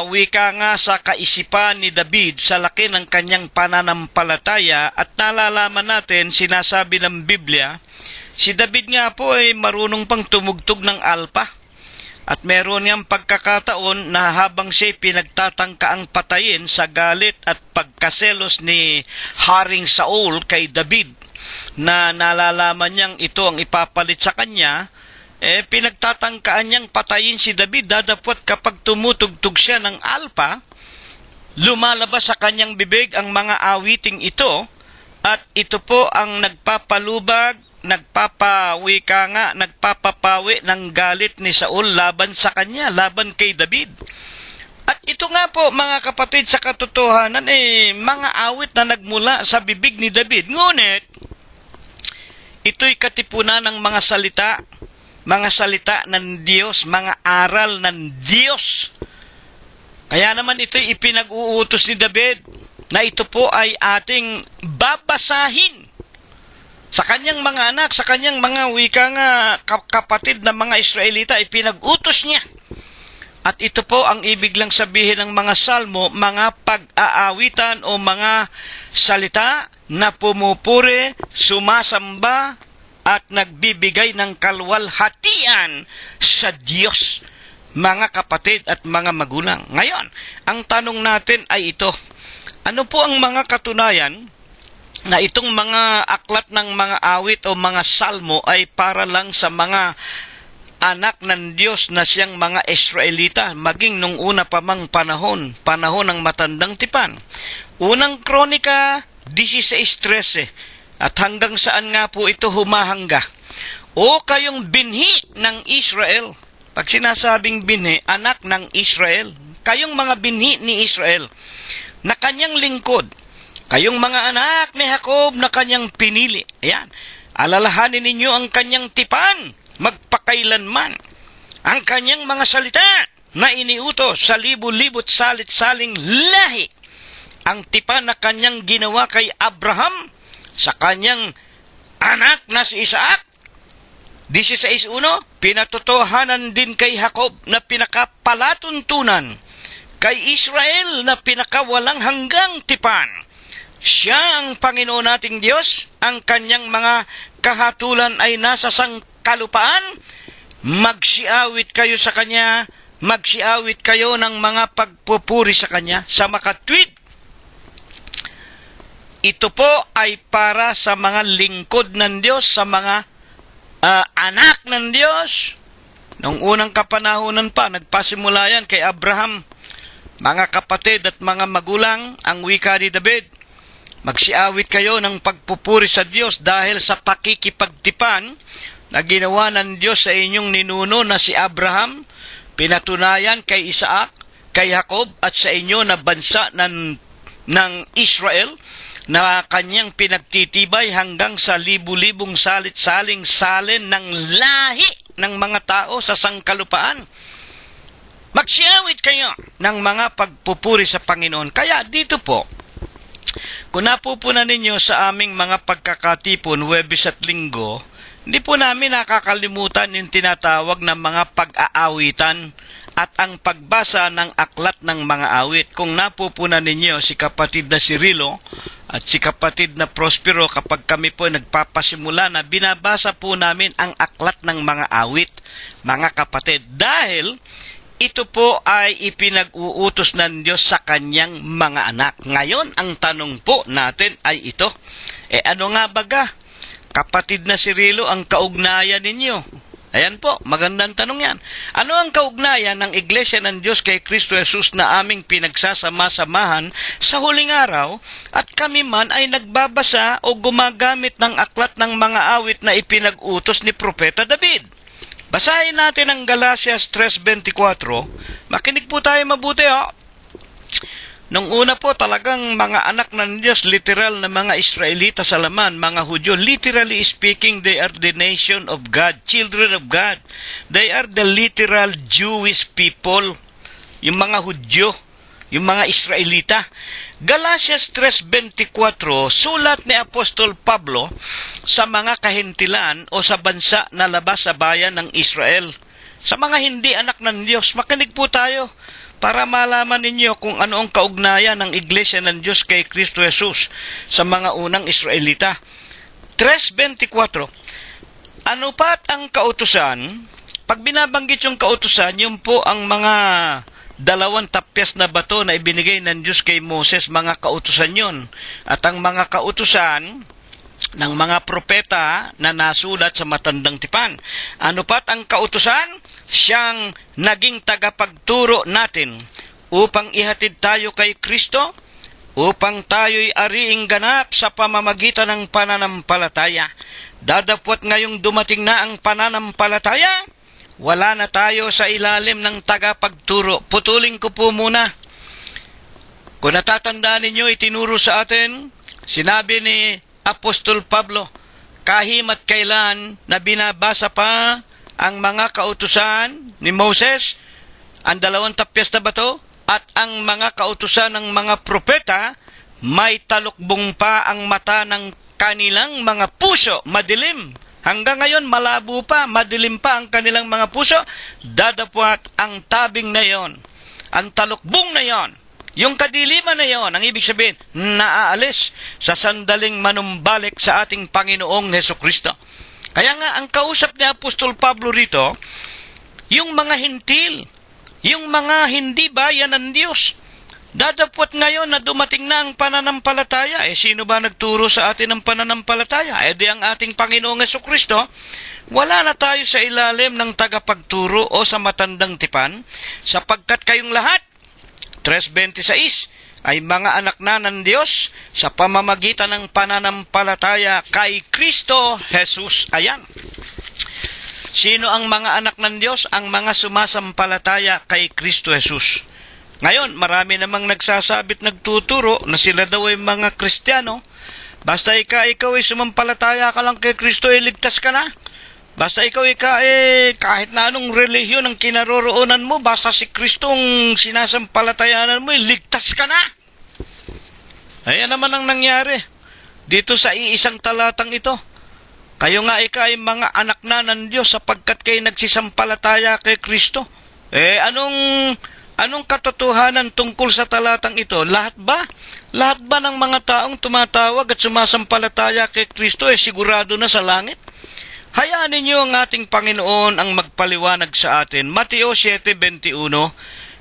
wika nga sa kaisipan ni David sa laki ng kanyang pananampalataya at nalalaman natin, sinasabi ng Biblia, si David nga po ay marunong pang tumugtog ng alpa at meron niyang pagkakataon na habang siya pinagtatangkaang patayin sa galit at pagkaselos ni Haring Saul kay David na nalalaman niyang ito ang ipapalit sa kanya, pinagtatangkaan niyang patayin si David dadapot kapag tumutugtog siya ng alpa, lumalabas sa kanyang bibig ang mga awiting ito at ito po ang nagpapalubag, nagpapapawi ng galit ni Saul laban sa kanya, laban kay David. At ito nga po mga kapatid sa katotohanan, mga awit na nagmula sa bibig ni David. Ngunit, ito'y katipunan ng mga salita ng Diyos, mga aral ng Diyos. Kaya naman ito'y ipinag-uutos ni David na ito po ay ating babasahin sa kanyang mga anak, sa kanyang mga wika nga kapatid na mga Israelita, ipinag-utos niya. At ito po ang ibig lang sabihin ng mga salmo, mga pag-aawitan o mga salita na pumupuri, sumasamba, at nagbibigay ng kalwalhatian sa Diyos, mga kapatid at mga magulang. Ngayon, ang tanong natin ay ito. Ano po ang mga katunayan na itong mga aklat ng mga awit o mga salmo ay para lang sa mga anak ng Diyos na siyang mga Israelita, maging nung una pa mang panahon ng matandang tipan? Unang Kronika 16:13. At hanggang saan nga po ito humahangga? O kayong binhi ng Israel. Pag sinasabing binhi, anak ng Israel. Kayong mga binhi ni Israel na kanyang lingkod. Kayong mga anak ni Jacob na kanyang pinili. Ayan. Alalahanin ninyo ang kanyang tipan magpakailanman. Ang kanyang mga salita na iniutos sa libu-libot salit-saling lahi. Ang tipan na kanyang ginawa kay Abraham sa kanyang anak na si Isaac. 16:1, pinatotohanan din kay Jacob na pinakapalatuntunan, kay Israel na pinakawalang hanggang tipan. Siya ang Panginoon nating Diyos, ang kanyang mga kahatulan ay nasa sangkalupaan. Magsiawit kayo sa kanya, magsiawit kayo ng mga pagpupuri sa kanya. Sa makatwid, ito po ay para sa mga lingkod ng Diyos, sa mga anak ng Diyos. Noong unang kapanahunan pa, nagpasimula yan kay Abraham. Mga kapatid at mga magulang, ang wika ni David, magsiawit kayo ng pagpupuri sa Diyos dahil sa pakikipagtipan na ginawa ng Diyos sa inyong ninuno na si Abraham, pinatunayan kay Isaac, kay Jacob at sa inyo na bansa ng Israel. na kanyang pinagtitibay hanggang sa libu-libong salit-saling salin ng lahi ng mga tao sa sangkalupaan. Magsiyawit kayo ng mga pagpupuri sa Panginoon. Kaya dito po, kung napupunan ninyo sa aming mga pagkakatipon, Huwebes at Linggo, hindi po namin nakakalimutan yung tinatawag na mga pag-aawitan at ang pagbasa ng aklat ng mga awit. Kung napupunan ninyo si kapatid na Cirilo at si kapatid na Prospero, kapag kami po nagpapasimula na binabasa po namin ang aklat ng mga awit, mga kapatid, dahil ito po ay ipinag-uutos ng Diyos sa kanyang mga anak. Ngayon, ang tanong po natin ay ito, ano nga baga, kapatid na Cirilo, ang kaugnayan ninyo? Ayan po, magandang tanong yan. Ano ang kaugnayan ng Iglesia ng Diyos kay Kristo Jesus na aming pinagsasama-samahan sa huling araw at kami man ay nagbabasa o gumagamit ng aklat ng mga awit na ipinag-utos ni Propeta David? Basahin natin ang Galatias 3:24. Makinig po tayo mabuti, Nung una po talagang mga anak ng Diyos, literal na mga Israelita sa laman, mga Hudyo, literally speaking, they are the nation of God, children of God. They are the literal Jewish people, yung mga Hudyo, yung mga Israelita. Galatias 3:24, sulat ni Apostol Pablo sa mga kahintilan o sa bansa na labas sa bayan ng Israel. Sa mga hindi anak ng Diyos, makinig po tayo para malaman ninyo kung ano ang kaugnayan ng Iglesia ng Diyos kay Kristo Jesus sa mga unang Israelita. 3:24, ano pat ang kautusan? Pag binabanggit yung kautusan, yun po ang mga 2 tapyas na bato na ibinigay ng Diyos kay Moses, mga kautusan yun. At ang mga kautusan ng mga propeta na nasulat sa Matandang Tipan. Ano pat ang kautusan? Siyang naging tagapagturo natin upang ihatid tayo kay Kristo, upang tayo'y ariing ganap sa pamamagitan ng pananampalataya. Dadapwat ngayong dumating na ang pananampalataya, wala na tayo sa ilalim ng tagapagturo. Putulin ko po muna. Kung natatandaan ninyo, itinuro sa atin, sinabi ni Apostol Pablo, kahim at kailan na binabasa pa ang mga kautusan ni Moses, ang 2 tapyas na bato, at ang mga kautusan ng mga propeta, may talukbong pa ang mata ng kanilang mga puso, madilim. Hanggang ngayon, malabo pa, madilim pa ang kanilang mga puso, dadapwat ang tabing na yon, ang talukbong na yon, yung kadiliman na yon, ang ibig sabihin, naaalis sa sandaling manumbalik sa ating Panginoong Hesukristo. Kaya nga, ang kausap ni Apostol Pablo rito, yung mga hintil, yung mga hindi bayan ng Diyos, dadapwat ngayon na dumating na ang pananampalataya. Sino ba nagturo sa atin ng pananampalataya? Di ang ating Panginoong Hesukristo. Wala na tayo sa ilalim ng tagapagturo o sa Matandang Tipan, sapagkat kayong lahat, 3:26, ay mga anak na ng Diyos sa pamamagitan ng pananampalataya kay Kristo Jesus. Ayan. Sino ang mga anak ng Diyos? Ang mga sumasampalataya kay Kristo Jesus. Ngayon, marami namang nagsasabit, nagtuturo na sila daw ay mga Kristiyano. Basta ikaw ay sumampalataya ka lang kay Kristo, ligtas ka na. Basta ikaw kahit na anong relihiyon ang kinaroroonan mo, basta si Kristo ang sinasampalatayanan mo, ligtas ka na. Ayan naman ang nangyari dito sa iisang talatang ito. Kayo nga ay mga anak na ng Diyos sapagkat kayo nagsisampalataya kay Kristo. Anong katotohanan tungkol sa talatang ito? Lahat ba ng mga taong tumatawag at sumasampalataya kay Kristo sigurado na sa langit? Hayaan ninyo ang ating Panginoon ang magpaliwanag sa atin. Mateo 7:21,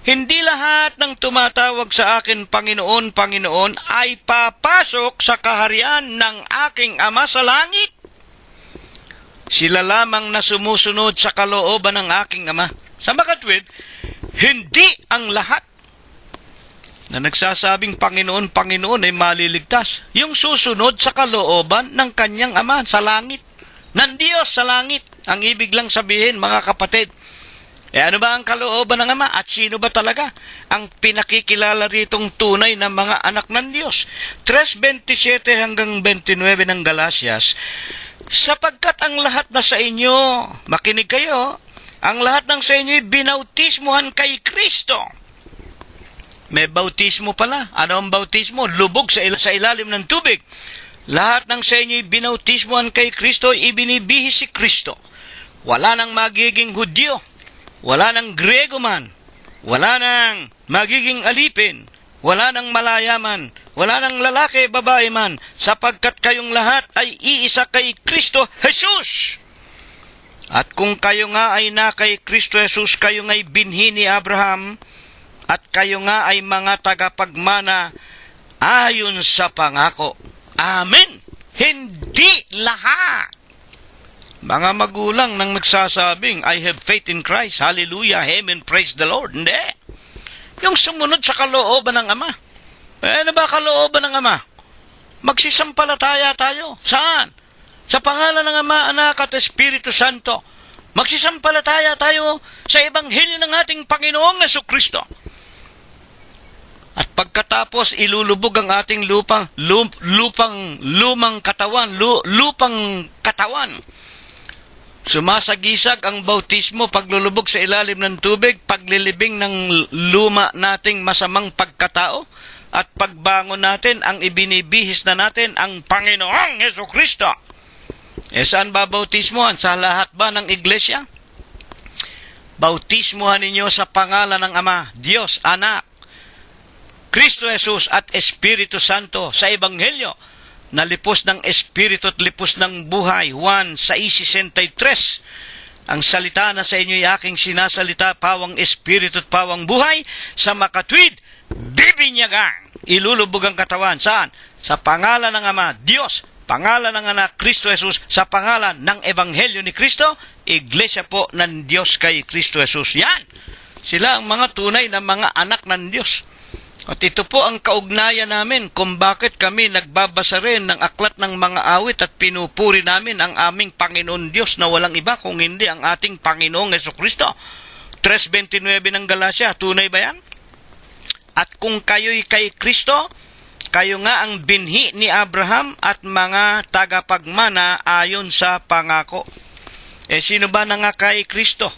hindi lahat ng tumatawag sa akin, Panginoon, Panginoon, ay papasok sa kaharian ng aking Ama sa langit. Sila lamang na sumusunod sa kalooban ng aking Ama. Sa makatwid, hindi ang lahat na nagsasabing Panginoon, Panginoon ay maliligtas. Yung susunod sa kalooban ng kanyang Ama sa langit. Ng Diyos sa langit. Ang ibig lang sabihin, mga kapatid, Ano ba ang kalooban ng Ama? At sino ba talaga ang pinakikilala ritong tunay na mga anak ng Diyos? 3:27 hanggang 29 ng Galatias, sapagkat ang lahat na sa inyo, makinig kayo, ang lahat ng sa inyo'y binautismuhan kay Kristo. May bautismo pala. Ano ang bautismo? Lubog sa ilalim ng tubig. Lahat ng sa inyo'y binautismuhan kay Kristo, ibinibihis si Kristo. Wala nang magiging Hudyo, wala nang Grego man, wala nang magiging alipin, wala nang malayaman, wala nang lalaki, babae man, sapagkat kayong lahat ay iisa kay Kristo Jesus. At kung kayo nga ay na kay Kristo Jesus, kayo nga'y binhi ni Abraham, at kayo nga ay mga tagapagmana ayon sa pangako. Amen! Hindi lahat. Mga magulang nang nagsasabing, I have faith in Christ, hallelujah, amen, praise the Lord. Hindi. Yung sumunod sa kalooban ng Ama. Ano ba kalooban ng Ama? Magsisampalataya tayo. Saan? Sa pangalan ng Ama, Anak at Espiritu Santo. Magsisampalataya tayo sa Ebanghelyo ng ating Panginoong Jesucristo. At pagkatapos, ilulubog ang ating lupang katawan. Sumasagisag ang bautismo, paglulubog sa ilalim ng tubig, paglilibing ng luma nating masamang pagkatao, at pagbangon natin, ang ibinibihis na natin ang Panginoong Jesucristo. Saan ba bautismohan? Sa lahat ba ng iglesia? Bautismohan ninyo sa pangalan ng Ama, Diyos, Anak, Kristo Jesus at Espiritu Santo sa Ebanghelyo na lipos ng Espiritu at lipos ng buhay. Juan 6:63. Ang salita na sa inyo'y aking sinasalita, pawang Espiritu at pawang buhay, sa makatwid, bibinyagang, ilulubog ang katawan. Saan? Sa pangalan ng Ama, Diyos, pangalan ng Anak, Kristo Jesus, sa pangalan ng Ebanghelyo ni Kristo, Iglesia po ng Diyos kay Kristo Jesus. Yan! Sila ang mga tunay na mga anak ng Diyos. At ito po ang kaugnayan namin kung bakit kami nagbabasa rin ng aklat ng mga awit at pinupuri namin ang aming Panginoon Diyos na walang iba kung hindi ang ating Panginoong Jesucristo. 3:29 ng Galatia, tunay ba yan? At kung kayo'y kay Kristo, kayo nga ang binhi ni Abraham at mga tagapagmana ayon sa pangako. Sino ba na nga kay Kristo?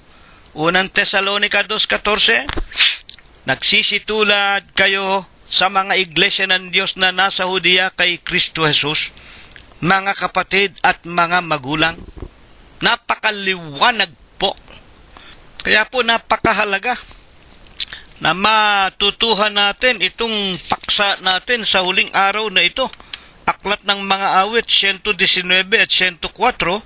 Unang Tesalonica 2:14, nagsisitulad kayo sa mga iglesia ng Diyos na nasa Judea kay Kristo Jesus, mga kapatid at mga magulang. Napakaliwanag po. Kaya po napakahalaga na matutuhan natin itong paksa natin sa huling araw na ito. Aklat ng mga awit 119 at 104,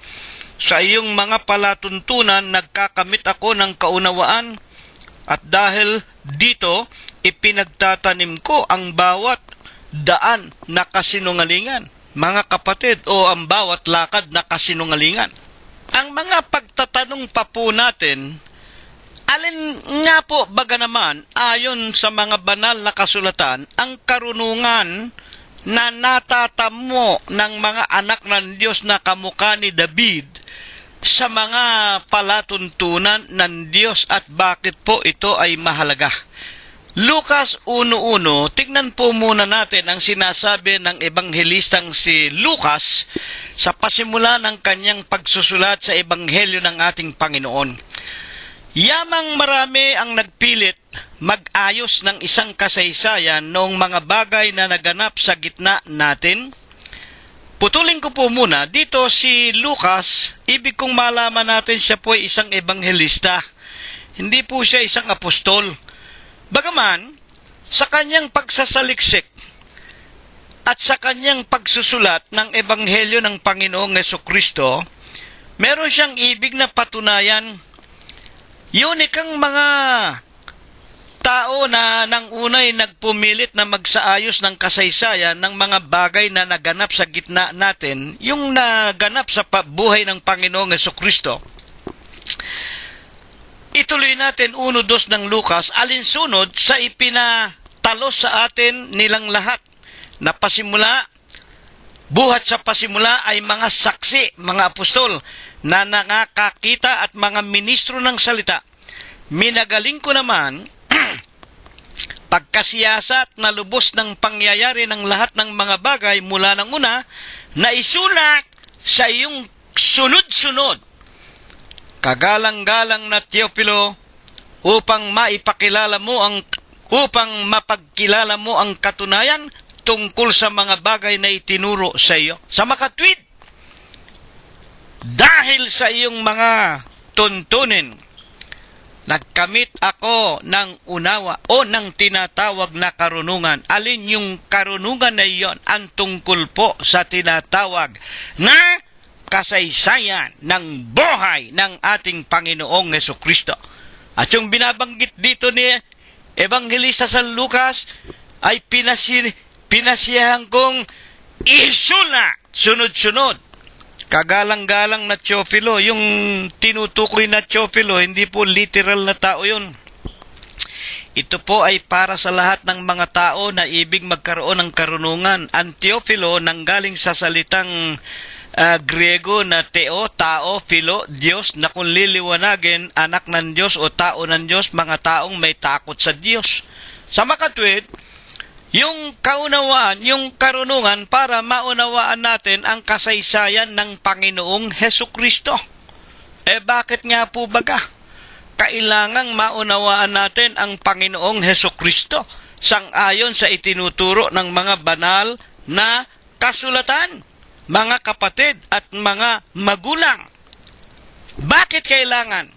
sa iyong mga palatuntunan nagkakamit ako ng kaunawaan, at dahil dito ipinagtatanim ko ang bawat daan na kasinungalingan, mga kapatid, o ang bawat lakad na kasinungalingan. Ang mga pagtatanong pa po natin, alin nga po baga naman ayon sa mga banal na kasulatan ang karunungan na natatamo ng mga anak ng Diyos na kamukha ni David sa mga palatuntunan ng Diyos, at bakit po ito ay mahalaga? Lucas 1:1, tignan po muna natin ang sinasabi ng ebanghelistang si Lucas sa pasimula ng kanyang pagsusulat sa ebanghelyo ng ating Panginoon. Yamang marami ang nagpilit mag-ayos ng isang kasaysayan noong mga bagay na naganap sa gitna natin. Putulin ko po muna, dito si Lucas, ibig kong malaman natin siya po ay isang ebanghelista. Hindi po siya isang apostol. Bagaman, sa kanyang pagsasaliksik at sa kanyang pagsusulat ng ebanghelyo ng Panginoong Jesucristo, meron siyang ibig na patunayan. Yun ikang mga tao na nang unay nagpumilit na magsaayos ng kasaysayan ng mga bagay na naganap sa gitna natin, yung naganap sa buhay ng Panginoong Jesucristo. Ituloy natin 1:2 ng Lucas, alinsunod sa ipinatalos sa atin nilang lahat na pasimula, buhat sa pasimula ay mga saksi, mga apostol, na nakakita at mga ministro ng salita. minagaling ko naman pagkasiyasat na lubos ng pangyayari ng lahat ng mga bagay mula ng una na isulat sa iyong sunod-sunod. Kagalang-galang na Teofilo, upang mapagkilala mo ang katunayan tungkol sa mga bagay na itinuro sa iyo. Sa makatwid, dahil sa iyong mga tuntunin, nagkamit ako ng unawa o ng tinatawag na karunungan. Alin yung karunungan na iyon? Ang tungkol po sa tinatawag na kasaysayan ng buhay ng ating Panginoong Hesukristo. At yung binabanggit dito ni Evangelista San Lucas ay pinasiyahan kong isula sunod-sunod. Kagalang-galang na Teofilo, yung tinutukoy na Teofilo, hindi po literal na tao yun. Ito po ay para sa lahat ng mga tao na ibig magkaroon ng karunungan. Ang Teofilo nanggaling sa salitang Griego na Theo, tao, Philo, Diyos, na kung liliwanagin, anak ng Diyos o tao ng Diyos, mga taong may takot sa Diyos. Sa makatwid, yung kaunawaan, yung karunungan para maunawaan natin ang kasaysayan ng Panginoong Hesukristo. Bakit nga po baga? Kailangang maunawaan natin ang Panginoong Hesukristo sang-ayon sa itinuturo ng mga banal na kasulatan, mga kapatid at mga magulang. Bakit kailangan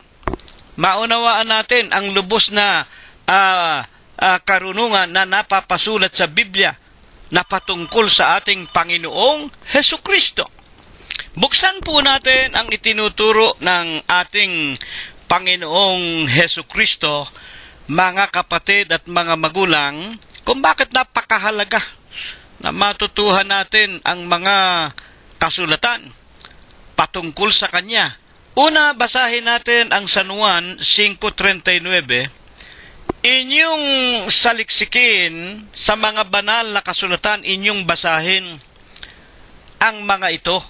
maunawaan natin ang lubos na karunungan na napapasulat sa Biblia na patungkol sa ating Panginoong Hesukristo? Buksan po natin ang itinuturo ng ating Panginoong Hesukristo, mga kapatid at mga magulang, kung bakit napakahalaga na matutuhan natin ang mga kasulatan patungkol sa Kanya. Una, basahin natin ang San Juan 5:39. Inyong saliksikin sa mga banal na kasulatan, inyong basahin ang mga ito,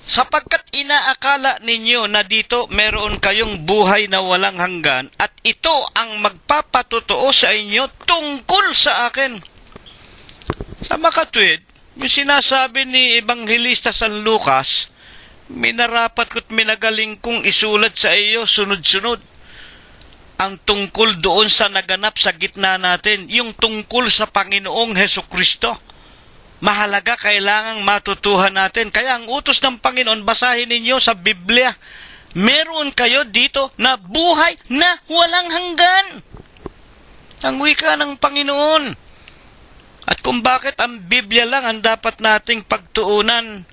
sapagkat inaakala ninyo na dito meron kayong buhay na walang hanggan, at ito ang magpapatotoo sa inyo tungkol sa akin. Sa makatwid, yung sinasabi ni Evangelista San Lucas, minarapat ko't minagaling kong isulat sa iyo sunod-sunod ang tungkol doon sa naganap sa gitna natin, yung tungkol sa Panginoong Hesukristo. Mahalaga, kailangang matutuhan natin. Kaya ang utos ng Panginoon, basahin ninyo sa Biblia, meron kayo dito na buhay na walang hanggan. Ang wika ng Panginoon. At kung bakit ang Biblia lang ang dapat nating pagtuunan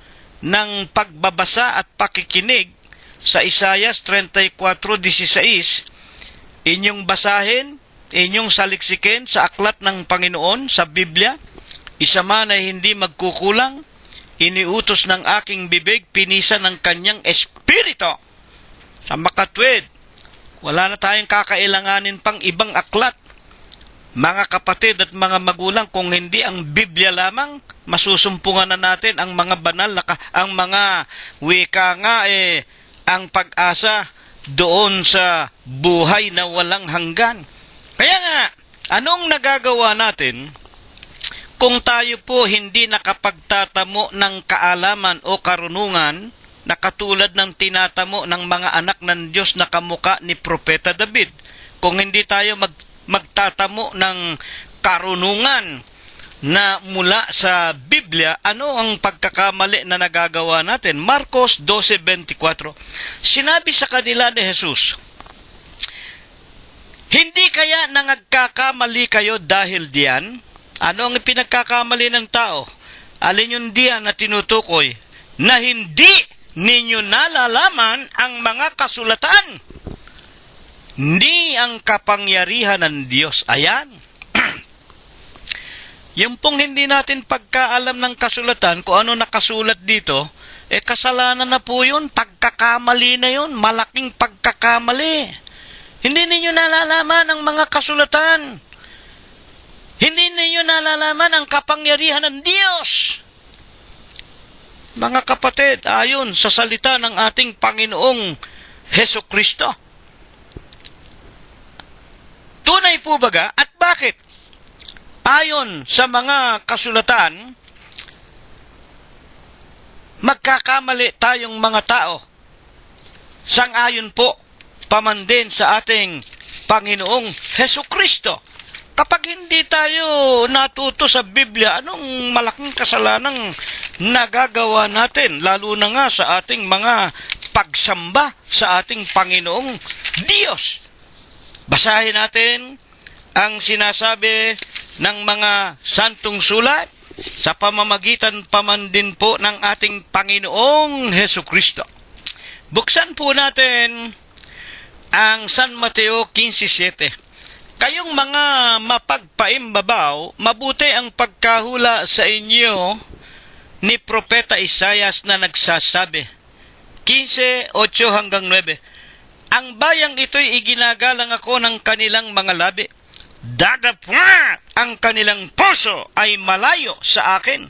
ng pagbabasa at pakikinig, sa Isaias 34:16, inyong basahin, inyong saliksikin sa aklat ng Panginoon sa Biblia, isa man ay hindi magkukulang, iniutos ng aking bibig, pinisa ng kanyang espiritu. Sa makatwid, wala na tayong kakailanganin pang ibang aklat. Mga kapatid at mga magulang, kung hindi ang Biblia lamang, masusumpungan na natin ang mga banal na ang mga wika nga ang pag-asa doon sa buhay na walang hanggan. Kaya nga, anong nagagawa natin kung tayo po hindi nakapagtatamo ng kaalaman o karunungan na katulad ng tinatamo ng mga anak ng Diyos na kamuka ni Propeta David? Kung hindi tayo magtatamo ng karunungan na mula sa Biblia, ano ang pagkakamali na nagagawa natin? Marcos 12:24. Sinabi sa kanila ni Jesus, hindi kaya nagkakamali kayo dahil diyan? Ano ang pinagkakamali ng tao? Alin yung diyan na tinutukoy? Na hindi ninyo nalalaman ang mga kasulatan, hindi ang kapangyarihan ng Diyos. Ayan. Yung pong hindi natin pagkaalam ng kasulatan, kung ano nakasulat dito, kasalanan na po yun, pagkakamali na yun, malaking pagkakamali. Hindi ninyo nalalaman ang mga kasulatan. Hindi ninyo nalalaman ang kapangyarihan ng Diyos. Mga kapatid, ayon sa salita ng ating Panginoong Hesukristo, Tunay po baga at bakit? Ayon sa mga kasulatan, magkakamali tayong mga tao. Sang-ayon po paman din sa ating Panginoong Hesukristo. Kapag hindi tayo natuto sa Biblia, anong malaking kasalanang nagagawa natin, lalo na nga sa ating mga pagsamba sa ating Panginoong Diyos. Basahin natin ang sinasabi ng mga santong sulat sa pamamagitan paman din po ng ating Panginoong Hesukristo. Buksan po natin ang San Mateo 15:7. Kayong mga mapagpaimbabaw, mabuti ang pagkahula sa inyo ni Propeta Isaias na nagsasabi. 15:8-9. Ang bayang ito'y iginagalang ako ng kanilang mga labi. Dadapa ang kanilang puso ay malayo sa akin.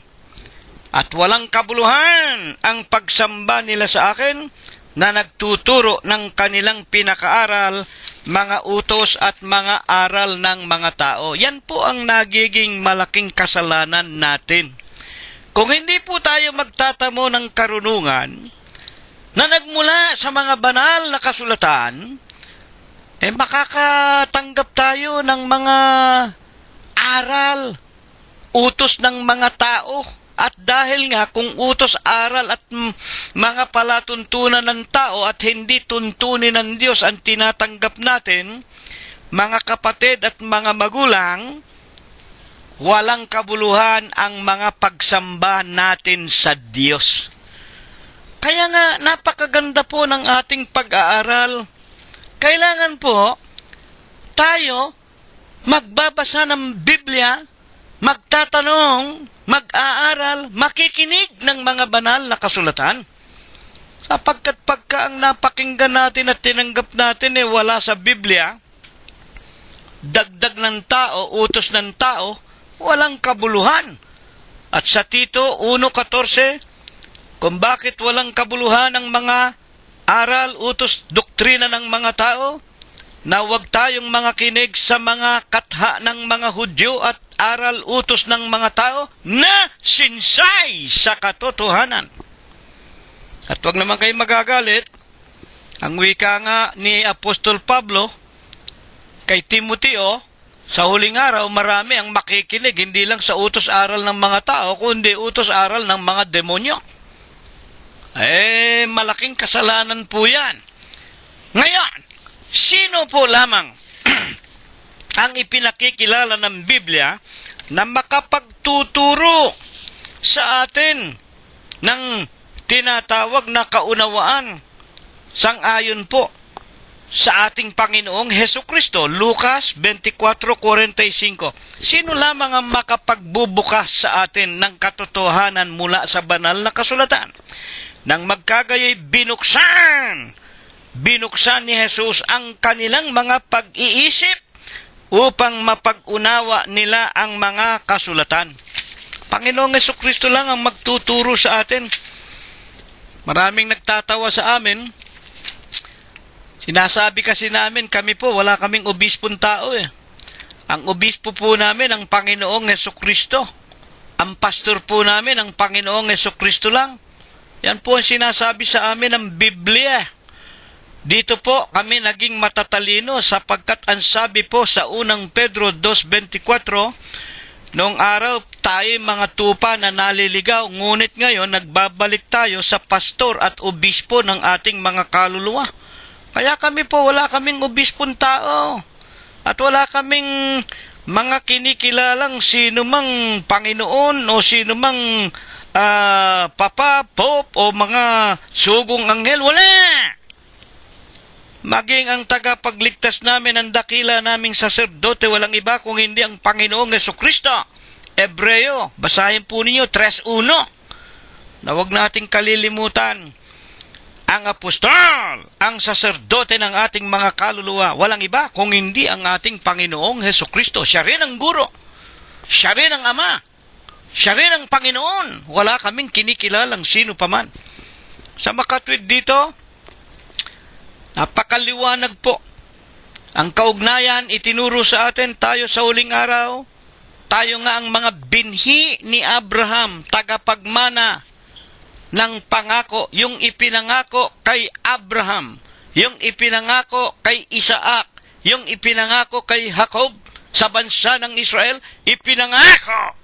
At walang kabuluhan ang pagsamba nila sa akin na nagtuturo ng kanilang pinakaaral, mga utos at mga aral ng mga tao. Yan po ang nagiging malaking kasalanan natin. Kung hindi po tayo magtatamo ng karunungan na nagmula sa mga banal na kasulatan, makakatanggap tayo ng mga aral, utos ng mga tao. At dahil nga kung utos, aral at mga palatuntunan ng tao at hindi tuntunin ng Diyos ang tinatanggap natin, mga kapatid at mga magulang, walang kabuluhan ang mga pagsamba natin sa Diyos. Kaya nga, napakaganda po ng ating pag-aaral. Kailangan po tayo magbabasa ng Biblia, magtatanong, mag-aaral, makikinig ng mga banal na kasulatan. Sapagkat pagka ang napakinggan natin at tinanggap natin wala sa Biblia, dagdag ng tao, utos ng tao, walang kabuluhan. At sa Tito 1:14, kung bakit walang kabuluhan ang mga aral, utos, doktrina ng mga tao, na huwag tayong mga kinig sa mga katha ng mga Hudyo at aral utos ng mga tao na sinsay sa katotohanan. At huwag naman kayo magagalit, ang wika nga ni Apostol Pablo kay Timoteo, sa huling araw marami ang makikinig, hindi lang sa utos aral ng mga tao, kundi utos aral ng mga demonyo. Malaking kasalanan po yan. Ngayon, sino po lamang ang ipinakikilala ng Biblia na makapagtuturo sa atin ng tinatawag na kaunawaan sang-ayon po sa ating Panginoong Hesukristo? Lucas 24:45. Sino lamang ang makapagbubukas sa atin ng katotohanan mula sa banal na kasulatan? Nang magkagaya'y binuksan ni Jesus ang kanilang mga pag-iisip upang mapag-unawa nila ang mga kasulatan. Panginoong Hesukristo lang ang magtuturo sa atin. Maraming nagtatawa sa amin. Sinasabi kasi namin, kami po, wala kaming obispong tao Ang obispo po namin, ang Panginoong Hesukristo. Ang pastor po namin, ang Panginoong Hesukristo lang. Yan po ang sinasabi sa amin ng Biblia. Dito po kami naging matatalino sapagkat ang sabi po sa unang Pedro 2:24, noong araw tayo mga tupa na naliligaw, ngunit ngayon nagbabalik tayo sa pastor at obispo ng ating mga kaluluwa. Kaya kami po, wala kaming obispong tao. At wala kaming mga kinikilalang sino mang Panginoon o sino mang Papa, Pope o mga sugong anghel. Wala! Maging ang tagapagligtas namin, ang dakila naming saserdote, walang iba kung hindi ang Panginoong Hesukristo. Ebreo, basahin po ninyo 3:1. Na huwag nating kalilimutan, ang apostol, ang saserdote ng ating mga kaluluwa, walang iba kung hindi ang ating Panginoong Hesukristo. Siya rin ang guro. Siya rin ang ama. Siya rin ang Panginoon. Wala kaming kinikilalang sino paman. Sa makatwid dito, napakaliwanag po Ang kaugnayan itinuro sa atin, tayo sa huling araw, tayo nga ang mga binhi ni Abraham, tagapagmana ng pangako, yung ipinangako kay Abraham, yung ipinangako kay Isaac, yung ipinangako kay Jacob sa bansa ng Israel, ipinangako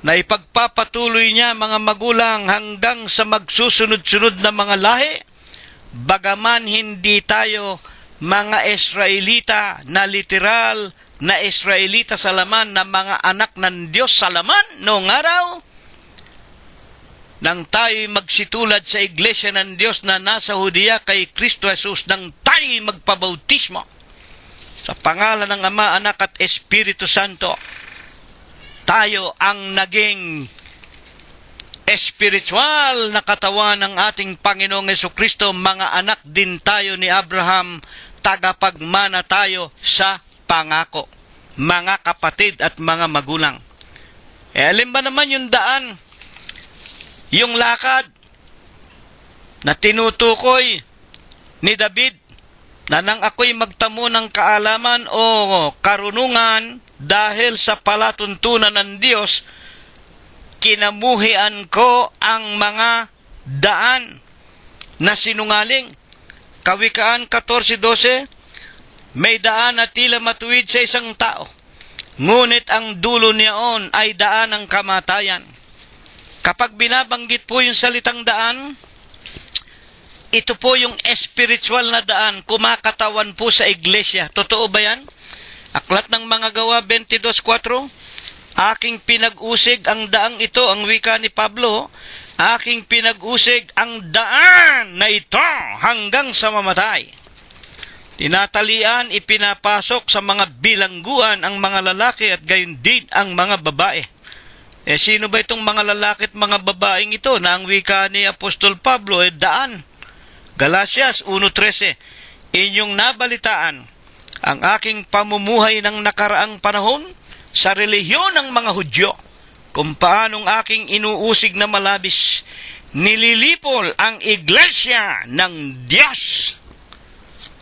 na ipagpapatuloy niya mga magulang hanggang sa magsusunod-sunod na mga lahi, bagaman hindi tayo mga Israelita na literal na Israelita sa laman na mga anak ng Diyos sa laman noong araw, nang tayo'y magsitulad sa iglesia ng Diyos na nasa Hudiya kay Kristo Jesus, nang tayo'y magpabautismo sa pangalan ng Ama, Anak at Espiritu Santo, tayo ang naging espiritual na katawan ng ating Panginoong Jesucristo. Mga anak din tayo ni Abraham, tagapagmana tayo sa pangako, mga kapatid at mga magulang. Alin ba naman yung daan, yung lakad na tinutukoy ni David, na nang ako'y magtamo ng kaalaman o karunungan dahil sa palatuntunan ng Diyos, kinamuhian ko ang mga daan na sinungaling. Kawikaan 14:12, may daan na tila matuwid sa isang tao, ngunit ang dulo niyaon ay daan ng kamatayan. Kapag binabanggit po yung salitang daan, ito po yung spiritual na daan, kumakatawan po sa iglesia. Totoo ba yan? Aklat ng Mga Gawa 22:4, aking pinag-usig ang daang ito, ang wika ni Pablo, aking pinag-usig ang daan na ito hanggang sa mamatay. Tinatalian, ipinapasok sa mga bilangguan ang mga lalaki at gayon din ang mga babae. Sino ba itong mga lalaki at mga babaeng ito na ang wika ni Apostol Pablo daan? Galatias 1:13, inyong nabalitaan ang aking pamumuhay ng nakaraang panahon sa relihiyon ng mga Hudyo, kung paanong aking inuusig na malabis, nililipol ang iglesia ng Diyos.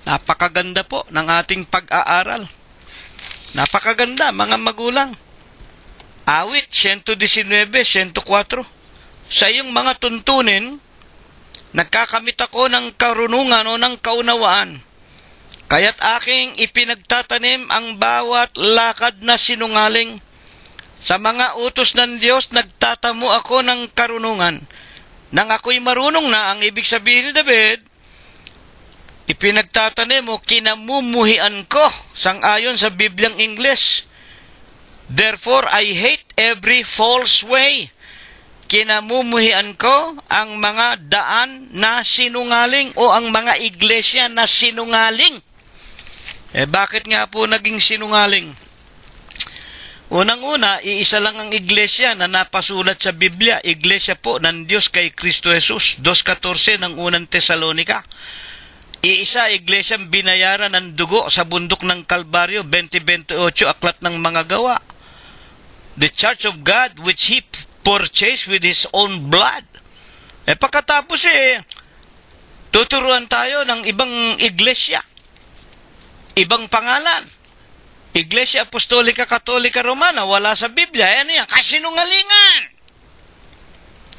Napakaganda po ng ating pag-aaral. Napakaganda, mga magulang. Awit 119:104, sa iyong mga tuntunin, nagkakamit ako ng karunungan o ng kaunawaan, kaya't aking ipinagtatanim ang bawat lakad na sinungaling. Sa mga utos ng Diyos, nagtatamo ako ng karunungan. Nang ako'y marunong na, ang ibig sabihin ni David, ipinagtatanim o kinamumuhian ko, sangayon sa Bibliang Ingles. Therefore, I hate every false way. Kinamumuhian ko ang mga daan na sinungaling o ang mga iglesia na sinungaling. Bakit nga po naging sinungaling? Unang-una, iisa lang ang iglesia na napasulat sa Biblia, iglesia po ng Diyos kay Kristo Jesus, 2:14 ng unang Tesalonika. Iisa, iglesyang binayaran ng dugo sa bundok ng Kalbaryo, 20:28, aklat ng Mga Gawa. The church of God which He purchased with His own blood. Pagkatapos tuturuan tayo ng ibang iglesia, ibang pangalan. Iglesia Apostolika Katolika Romana, wala sa Biblia. Ano yan? Kasinungalingan!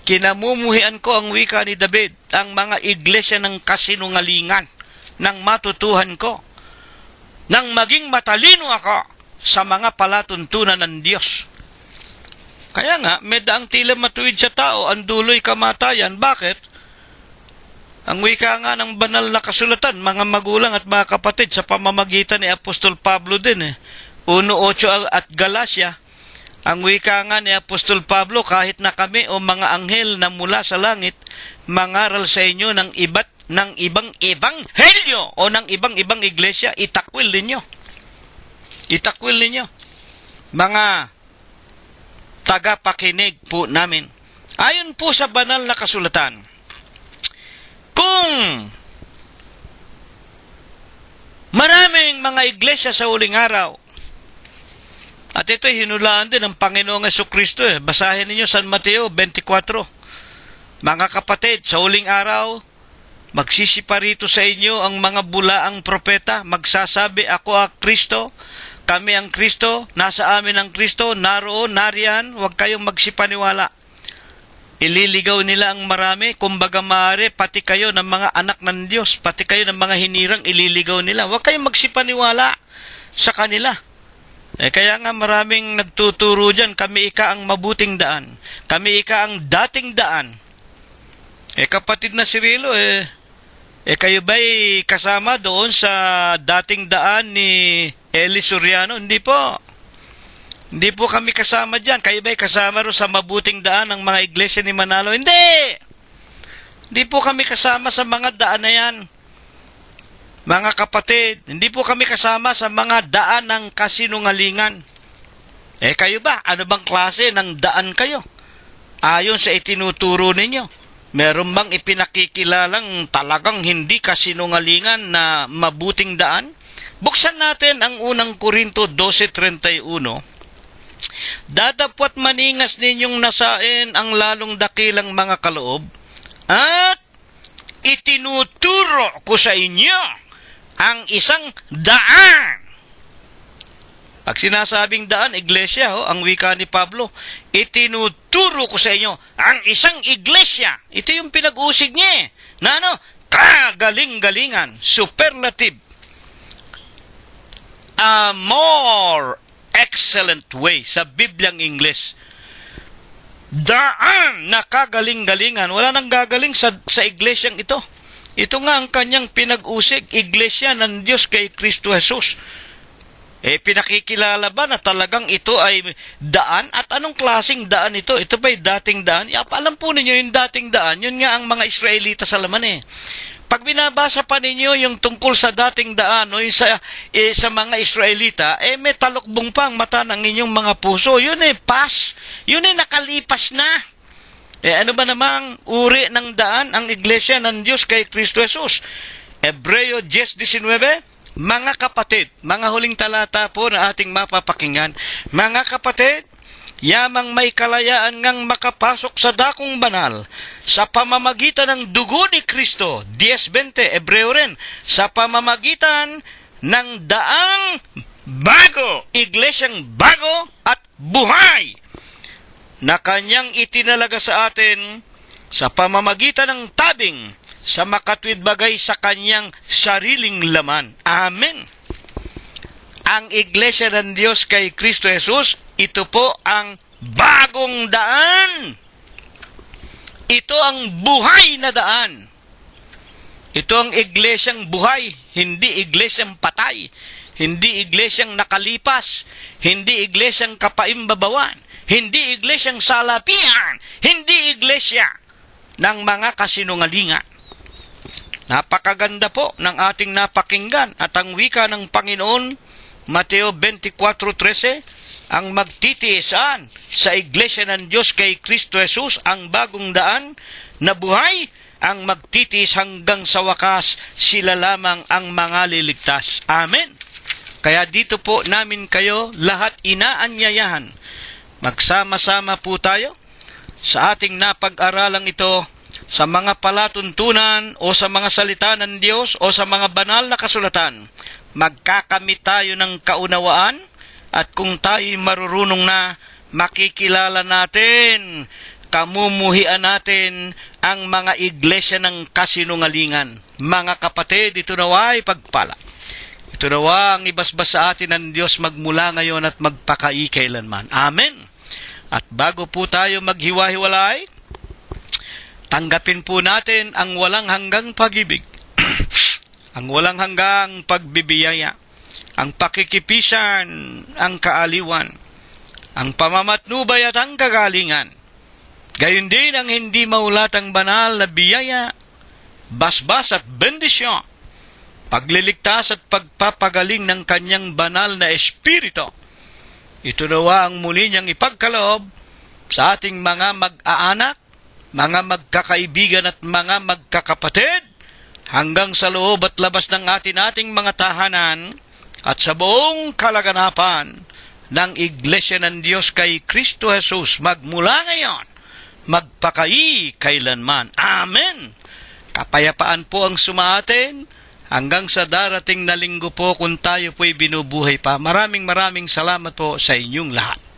Kinamumuhian ko ang wika ni David, ang mga iglesia ng kasinungalingan, nang matutuhan ko, nang maging matalino ako sa mga palatuntunan ng Diyos. Kaya nga, may daang tila matuwid sa tao, ang dulo'y kamatayan. Bakit? Ang wika nga ng banal na kasulatan, mga magulang at mga kapatid, sa pamamagitan ni Apostol Pablo din 1:8 at Galatia, ang wika nga ni Apostol Pablo, kahit na kami o mga anghel na mula sa langit, mangaral sa inyo ng ibang ebanghelyo o ng ibang iglesia, itakwil ninyo. Itakwil ninyo. Mga tagapakinig po namin. Ayon po sa banal na kasulatan, kung maraming mga iglesia sa huling araw, at ito'y hinulaan din ng Panginoong Jesucristo. Basahin ninyo San Mateo 24. Mga kapatid, sa huling araw, Magsisiparito sa inyo ang mga bulaang propeta, magsasabi, ako ang Kristo, kami ang Kristo, nasa amin ang Kristo, naroon, nariyan, huwag kayong magsipaniwala. Ililigaw nila ang marami, kumbaga maaari, pati kayo ng mga anak ng Diyos, pati kayo ng mga hinirang, ililigaw nila. Huwag kayong magsipaniwala sa kanila. Kaya nga maraming nagtuturo dyan, kami ika ang mabuting daan. Kami ika ang dating daan. Kapatid na Cirilo, kayo ba'y kasama doon sa dating daan ni Eli Soriano? Hindi po. Hindi po kami kasama dyan. Kayo ba'y kasama ro sa mabuting daan ng mga iglesia ni Manalo? Hindi! Hindi po kami kasama sa mga daan na yan. Mga kapatid, hindi po kami kasama sa mga daan ng kasinungalingan. Kayo ba? Ano bang klase ng daan kayo? Ayon sa itinuturo ninyo. Meron bang ipinakikilalang talagang hindi kasinungalingan na mabuting daan? Buksan natin ang unang Korinto 12:31. Dadapwat maningas ninyong nasain ang lalong dakilang mga kaloob, at itinuturo ko sa inyo ang isang daan. Pag sinasabing daan, iglesia, ang wika ni Pablo, itinuturo ko sa inyo ang isang iglesia. Ito yung pinag-usig niya na kagaling-galingan, superlative, a more excellent way sa Bibliang English. Daan na kagaling-galingan. Wala nang gagaling sa iglesyang ito. Ito nga ang kanyang pinag-usig, iglesia ng Diyos kay Kristo Jesus. Pinakikilala ba na talagang ito ay daan? At anong klaseng daan ito? Ito ba'y dating daan? Alam po ninyo yung dating daan, yun nga ang mga Israelita sa laman Pag binabasa pa ninyo yung tungkol sa dating daan o yung sa mga Israelita, may talukbong pa ang mata ng inyong mga puso. Yun past. Yun nakalipas na. Ano ba namang uri ng daan ang iglesia ng Diyos kay Kristo Jesus? Hebreo 10:19. Mga kapatid, mga huling talata po na ating mapapakinggan. Mga kapatid, yamang may kalayaan ngang makapasok sa dakong banal sa pamamagitan ng dugo ni Kristo. 10:20, Hebreo rin. Sa pamamagitan ng daang bago, iglesyang bago at buhay na kanyang itinalaga sa atin sa pamamagitan ng tabing sa makatwid bagay sa kanyang sariling laman. Amen. Ang iglesia ng Diyos kay Kristo Jesus, ito po ang bagong daan. Ito ang buhay na daan. Ito ang iglesyang buhay, hindi iglesyang patay, hindi iglesyang nakalipas, hindi iglesyang kapaimbabawan, hindi iglesyang salapian, hindi iglesia ng mga kasinungalingan. Napakaganda po ng ating napakinggan at ang wika ng Panginoon, Mateo 24:13, ang magtitiisan sa iglesia ng Diyos kay Kristo Jesus, ang bagong daan na buhay, ang magtitiis hanggang sa wakas, sila lamang ang mga liligtas. Amen. Kaya dito po namin kayo lahat inaanyayahan. Magsama-sama po tayo sa ating napag-aralang ito, sa mga palatuntunan o sa mga salita ng Diyos o sa mga banal na kasulatan. Magkakamit tayo ng kaunawaan, at kung tayo'y marurunong na, makikilala natin, kamumuhian natin ang mga iglesia ng kasinungalingan. Mga kapatid, ito nawa'y pagpala. Ito nawa ang ibasbas sa atin ng Diyos magmula ngayon at magpakailanman. Amen. At bago po tayo maghiwa-hiwalay, tanggapin po natin ang walang hanggang pag-ibig, ang walang hanggang pagbibiyaya, ang pakikipisan, ang kaaliwan, ang pamamatnubay at ang kagalingan. Gayon din ang hindi maulatang banal na biyaya, basbas at bendisyon, pagliligtas at pagpapagaling ng kanyang banal na espiritu. Ito nawa ang muli niyang ipagkaloob sa ating mga mag-aanak, mga magkakaibigan at mga magkakapatid, hanggang sa loob at labas ng ating mga tahanan at sa buong kalaganapan ng Iglesia ng Diyos kay Kristo Jesus magmula ngayon, magpakai kailanman. Amen. Kapayapaan po ang sumaatin hanggang sa darating na linggo po kung tayo po'y binubuhay pa. Maraming salamat po sa inyong lahat.